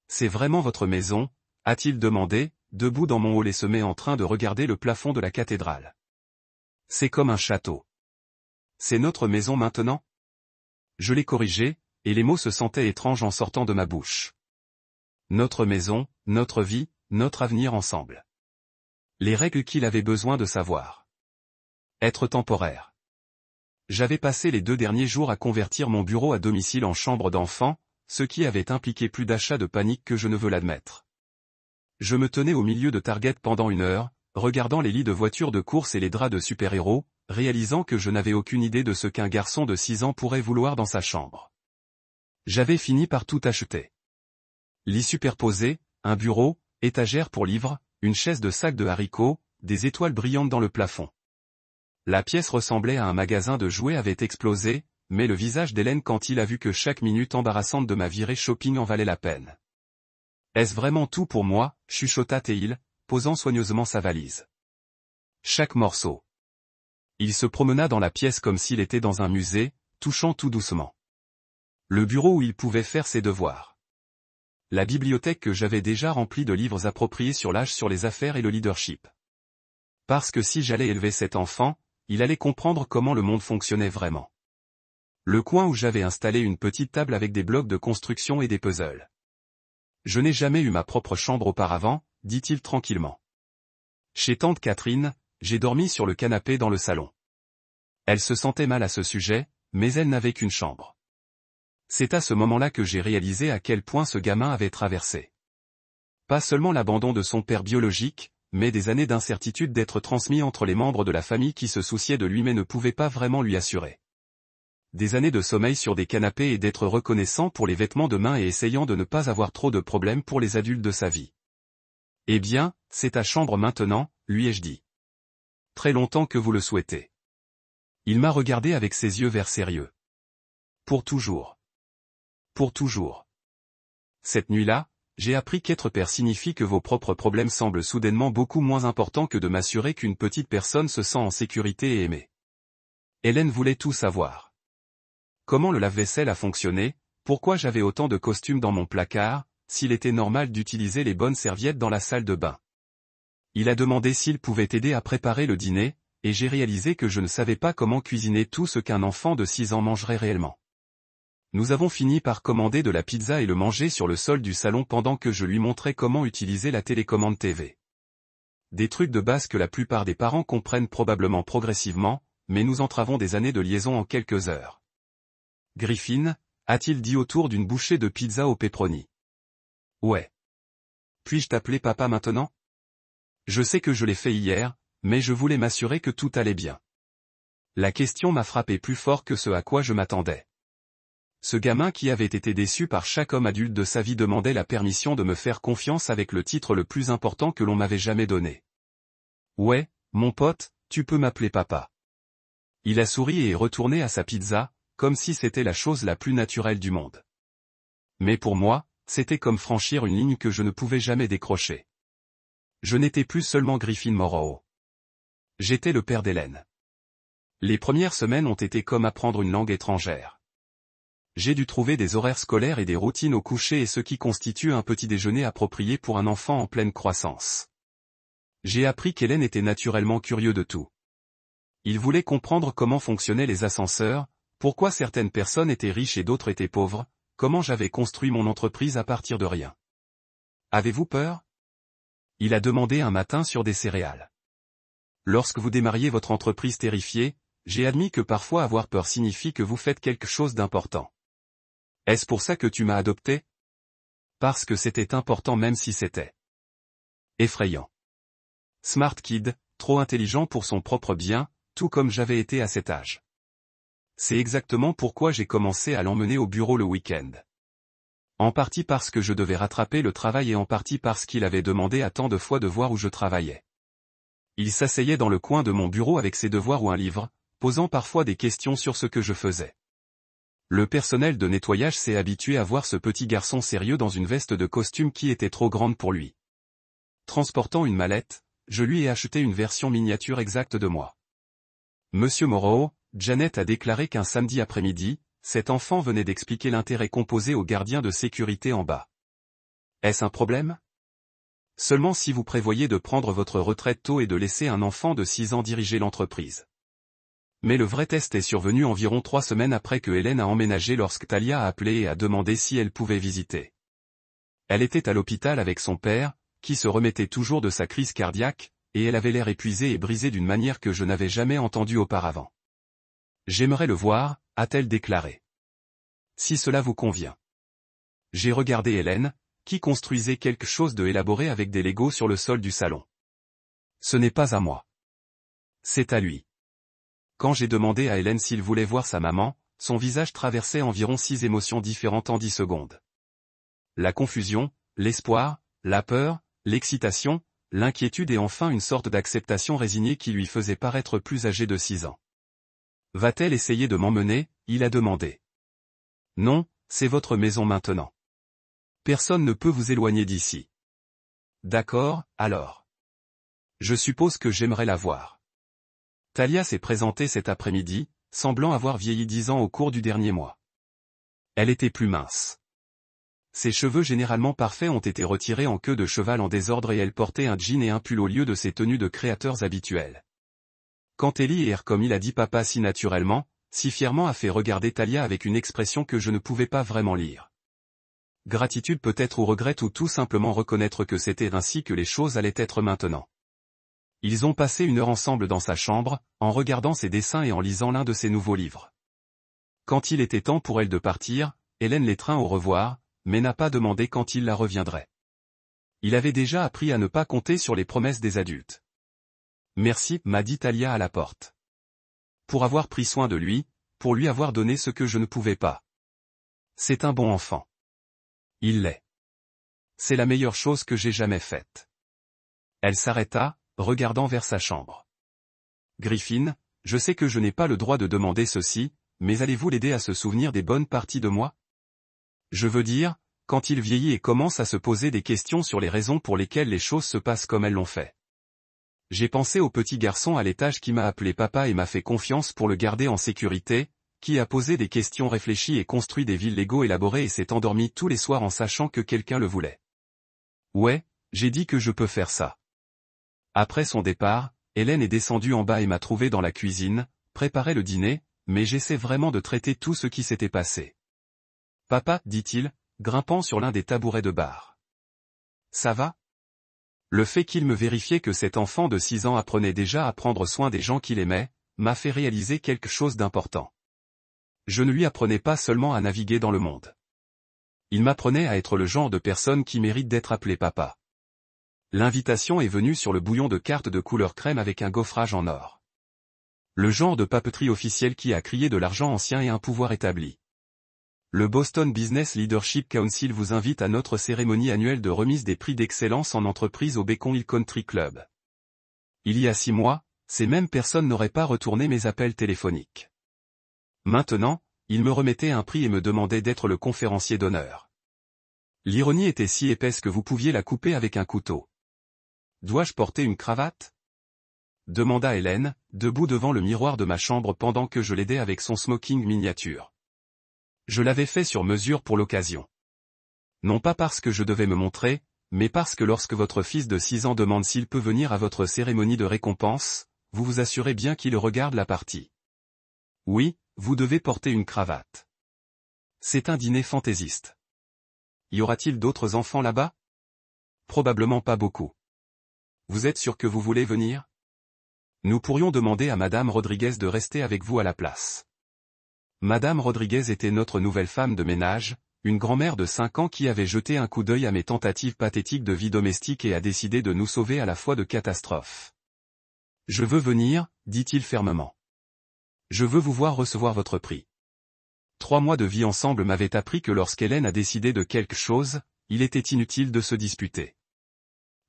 C'est vraiment votre maison, a-t-il demandé, debout dans mon hall et se met en train de regarder le plafond de la cathédrale. C'est comme un château. C'est notre maison maintenant? Je l'ai corrigé, et les mots se sentaient étranges en sortant de ma bouche. Notre maison, notre vie, notre avenir ensemble. Les règles qu'il avait besoin de savoir. Être temporaire. J'avais passé les 2 derniers jours à convertir mon bureau à domicile en chambre d'enfant, ce qui avait impliqué plus d'achats de panique que je ne veux l'admettre. Je me tenais au milieu de Target pendant 1 heure, regardant les lits de voitures de course et les draps de super-héros, réalisant que je n'avais aucune idée de ce qu'un garçon de 6 ans pourrait vouloir dans sa chambre. J'avais fini par tout acheter. Lit superposé, un bureau, étagère pour livres, une chaise de sac de haricots, des étoiles brillantes dans le plafond. La pièce ressemblait à un magasin de jouets avait explosé, mais le visage d'Hélène quand il a vu que chaque minute embarrassante de ma virée shopping en valait la peine. Est-ce vraiment tout pour moi, chuchota Théil, posant soigneusement sa valise. Chaque morceau. Il se promena dans la pièce comme s'il était dans un musée, touchant tout doucement. Le bureau où il pouvait faire ses devoirs. La bibliothèque que j'avais déjà remplie de livres appropriés sur l'âge sur les affaires et le leadership. Parce que si j'allais élever cet enfant, il allait comprendre comment le monde fonctionnait vraiment. Le coin où j'avais installé une petite table avec des blocs de construction et des puzzles. Je n'ai jamais eu ma propre chambre auparavant, dit-il tranquillement. Chez tante Catherine, j'ai dormi sur le canapé dans le salon. Elle se sentait mal à ce sujet, mais elle n'avait qu'une chambre. C'est à ce moment-là que j'ai réalisé à quel point ce gamin avait traversé. Pas seulement l'abandon de son père biologique, mais des années d'incertitude d'être transmis entre les membres de la famille qui se souciaient de lui mais ne pouvaient pas vraiment lui assurer. Des années de sommeil sur des canapés et d'être reconnaissant pour les vêtements de main et essayant de ne pas avoir trop de problèmes pour les adultes de sa vie. Eh bien, c'est ta chambre maintenant, lui ai-je dit. Très longtemps que vous le souhaitez. Il m'a regardé avec ses yeux verts sérieux. Pour toujours. Pour toujours. Cette nuit-là, j'ai appris qu'être père signifie que vos propres problèmes semblent soudainement beaucoup moins importants que de m'assurer qu'une petite personne se sent en sécurité et aimée. Hélène voulait tout savoir. Comment le lave-vaisselle a fonctionné, pourquoi j'avais autant de costumes dans mon placard, s'il était normal d'utiliser les bonnes serviettes dans la salle de bain. Il a demandé s'il pouvait aider à préparer le dîner, et j'ai réalisé que je ne savais pas comment cuisiner tout ce qu'un enfant de 6 ans mangerait réellement. Nous avons fini par commander de la pizza et le manger sur le sol du salon pendant que je lui montrais comment utiliser la télécommande TV. Des trucs de base que la plupart des parents comprennent probablement progressivement, mais nous entravons des années de liaison en quelques heures. Griffin, a-t-il dit autour d'une bouchée de pizza au pepperoni. Ouais. Puis-je t'appeler papa maintenant? Je sais que je l'ai fait hier, mais je voulais m'assurer que tout allait bien. La question m'a frappé plus fort que ce à quoi je m'attendais. Ce gamin qui avait été déçu par chaque homme adulte de sa vie demandait la permission de me faire confiance avec le titre le plus important que l'on m'avait jamais donné. Ouais, mon pote, tu peux m'appeler papa. Il a souri et est retourné à sa pizza, comme si c'était la chose la plus naturelle du monde. Mais pour moi, c'était comme franchir une ligne que je ne pouvais jamais décrocher. Je n'étais plus seulement Griffin Morrow. J'étais le père d'Hélène. Les premières semaines ont été comme apprendre une langue étrangère. J'ai dû trouver des horaires scolaires et des routines au coucher et ce qui constitue un petit déjeuner approprié pour un enfant en pleine croissance. J'ai appris qu'Hélène était naturellement curieux de tout. Il voulait comprendre comment fonctionnaient les ascenseurs, pourquoi certaines personnes étaient riches et d'autres étaient pauvres, comment j'avais construit mon entreprise à partir de rien. Avez-vous peur? Il a demandé un matin sur des céréales. Lorsque vous démarriez votre entreprise terrifiée, j'ai admis que parfois avoir peur signifie que vous faites quelque chose d'important. Est-ce pour ça que tu m'as adopté? Parce que c'était important même si c'était effrayant. Smart kid, trop intelligent pour son propre bien, tout comme j'avais été à cet âge. C'est exactement pourquoi j'ai commencé à l'emmener au bureau le week-end. En partie parce que je devais rattraper le travail et en partie parce qu'il avait demandé à tant de fois de voir où je travaillais. Il s'asseyait dans le coin de mon bureau avec ses devoirs ou un livre, posant parfois des questions sur ce que je faisais. Le personnel de nettoyage s'est habitué à voir ce petit garçon sérieux dans une veste de costume qui était trop grande pour lui. Transportant une mallette, je lui ai acheté une version miniature exacte de moi. Monsieur Morrow, Janet a déclaré qu'un samedi après-midi, cet enfant venait d'expliquer l'intérêt composé aux gardiens de sécurité en bas. Est-ce un problème? Seulement si vous prévoyez de prendre votre retraite tôt et de laisser un enfant de 6 ans diriger l'entreprise. Mais le vrai test est survenu environ 3 semaines après que Hélène a emménagé lorsque Talia a appelé et a demandé si elle pouvait visiter. Elle était à l'hôpital avec son père, qui se remettait toujours de sa crise cardiaque, et elle avait l'air épuisée et brisée d'une manière que je n'avais jamais entendue auparavant. J'aimerais le voir, a-t-elle déclaré. Si cela vous convient. J'ai regardé Hélène, qui construisait quelque chose de élaboré avec des Legos sur le sol du salon. Ce n'est pas à moi. C'est à lui. Quand j'ai demandé à Hélène s'il voulait voir sa maman, son visage traversait environ 6 émotions différentes en 10 secondes. La confusion, l'espoir, la peur, l'excitation, l'inquiétude et enfin une sorte d'acceptation résignée qui lui faisait paraître plus âgé de 6 ans. Va-t-elle essayer de m'emmener, il a demandé. Non, c'est votre maison maintenant. Personne ne peut vous éloigner d'ici. D'accord, alors. Je suppose que j'aimerais la voir. Talia s'est présentée cet après-midi, semblant avoir vieilli 10 ans au cours du dernier mois. Elle était plus mince. Ses cheveux généralement parfaits ont été retirés en queue de cheval en désordre et elle portait un jean et un pull au lieu de ses tenues de créateurs habituelles. Quand Ellie erre comme il a dit papa si naturellement, si fièrement a fait regarder Talia avec une expression que je ne pouvais pas vraiment lire. Gratitude peut-être ou regret ou tout simplement reconnaître que c'était ainsi que les choses allaient être maintenant. Ils ont passé 1 heure ensemble dans sa chambre, en regardant ses dessins et en lisant l'un de ses nouveaux livres. Quand il était temps pour elle de partir, Hélène l'étreint au revoir, mais n'a pas demandé quand il la reviendrait. Il avait déjà appris à ne pas compter sur les promesses des adultes. Merci, m'a dit Talia à la porte. Pour avoir pris soin de lui, pour lui avoir donné ce que je ne pouvais pas. C'est un bon enfant. Il l'est. C'est la meilleure chose que j'ai jamais faite. Elle s'arrêta, regardant vers sa chambre. Griffin, je sais que je n'ai pas le droit de demander ceci, mais allez-vous l'aider à se souvenir des bonnes parties de moi? Je veux dire, quand il vieillit et commence à se poser des questions sur les raisons pour lesquelles les choses se passent comme elles l'ont fait. J'ai pensé au petit garçon à l'étage qui m'a appelé papa et m'a fait confiance pour le garder en sécurité, qui a posé des questions réfléchies et construit des villes Lego élaborées et s'est endormi tous les soirs en sachant que quelqu'un le voulait. Ouais, j'ai dit que je peux faire ça. Après son départ, Hélène est descendue en bas et m'a trouvé dans la cuisine, préparait le dîner, mais j'essaie vraiment de traiter tout ce qui s'était passé. Papa, dit-il, grimpant sur l'un des tabourets de bar. Ça va? Le fait qu'il me vérifiait que cet enfant de 6 ans apprenait déjà à prendre soin des gens qu'il aimait, m'a fait réaliser quelque chose d'important. Je ne lui apprenais pas seulement à naviguer dans le monde. Il m'apprenait à être le genre de personne qui mérite d'être appelé papa. L'invitation est venue sur le bouillon de cartes de couleur crème avec un gaufrage en or. Le genre de papeterie officielle qui a crié de l'argent ancien et un pouvoir établi. Le Boston Business Leadership Council vous invite à notre cérémonie annuelle de remise des prix d'excellence en entreprise au Beacon Hill Country Club. Il y a 6 mois, ces mêmes personnes n'auraient pas retourné mes appels téléphoniques. Maintenant, ils me remettaient un prix et me demandaient d'être le conférencier d'honneur. L'ironie était si épaisse que vous pouviez la couper avec un couteau. Dois-je porter une cravate? Demanda Hélène, debout devant le miroir de ma chambre pendant que je l'aidais avec son smoking miniature. Je l'avais fait sur mesure pour l'occasion. Non pas parce que je devais me montrer, mais parce que lorsque votre fils de 6 ans demande s'il peut venir à votre cérémonie de récompense, vous vous assurez bien qu'il regarde la partie. Oui, vous devez porter une cravate. C'est un dîner fantaisiste. Y aura-t-il d'autres enfants là-bas? Probablement pas beaucoup. Vous êtes sûr que vous voulez venir? Nous pourrions demander à Madame Rodriguez de rester avec vous à la place. Madame Rodriguez était notre nouvelle femme de ménage, une grand-mère de 5 ans qui avait jeté un coup d'œil à mes tentatives pathétiques de vie domestique et a décidé de nous sauver à la fois de catastrophes. Je veux venir, dit-il fermement. Je veux vous voir recevoir votre prix. 3 mois de vie ensemble m'avaient appris que lorsqu'Hélène a décidé de quelque chose, il était inutile de se disputer.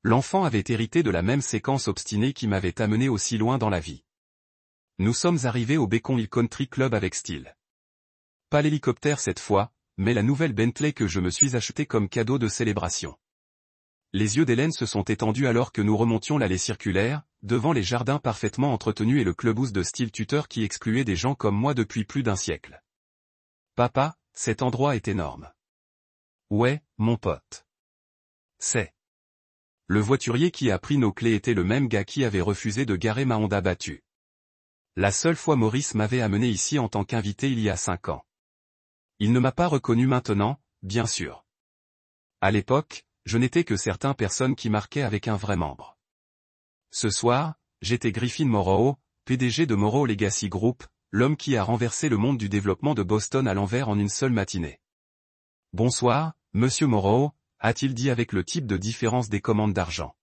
L'enfant avait hérité de la même séquence obstinée qui m'avait amené aussi loin dans la vie. Nous sommes arrivés au Beacon Hill Country Club avec style. Pas l'hélicoptère cette fois, mais la nouvelle Bentley que je me suis achetée comme cadeau de célébration. Les yeux d'Hélène se sont étendus alors que nous remontions l'allée circulaire, devant les jardins parfaitement entretenus et le clubhouse de style tuteur qui excluait des gens comme moi depuis plus d'1 siècle. Papa, cet endroit est énorme. Ouais, mon pote. C'est. Le voiturier qui a pris nos clés était le même gars qui avait refusé de garer ma Honda battue. La seule fois Maurice m'avait amené ici en tant qu'invité il y a 5 ans. Il ne m'a pas reconnu maintenant, bien sûr. À l'époque, je n'étais que certaines personnes qui marquaient avec un vrai membre. Ce soir, j'étais Griffin Morrow, PDG de Morrow Legacy Group, l'homme qui a renversé le monde du développement de Boston à l'envers en une seule matinée. Bonsoir, Monsieur Morrow, a-t-il dit avec le type de différence des commandes d'argent.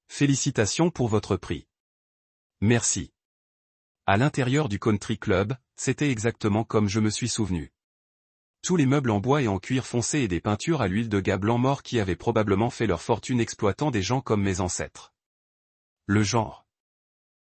Félicitations pour votre prix. Merci. À l'intérieur du country club, c'était exactement comme je me suis souvenu. Tous les meubles en bois et en cuir foncé et des peintures à l'huile de gars blanc mort qui avaient probablement fait leur fortune exploitant des gens comme mes ancêtres. Le genre.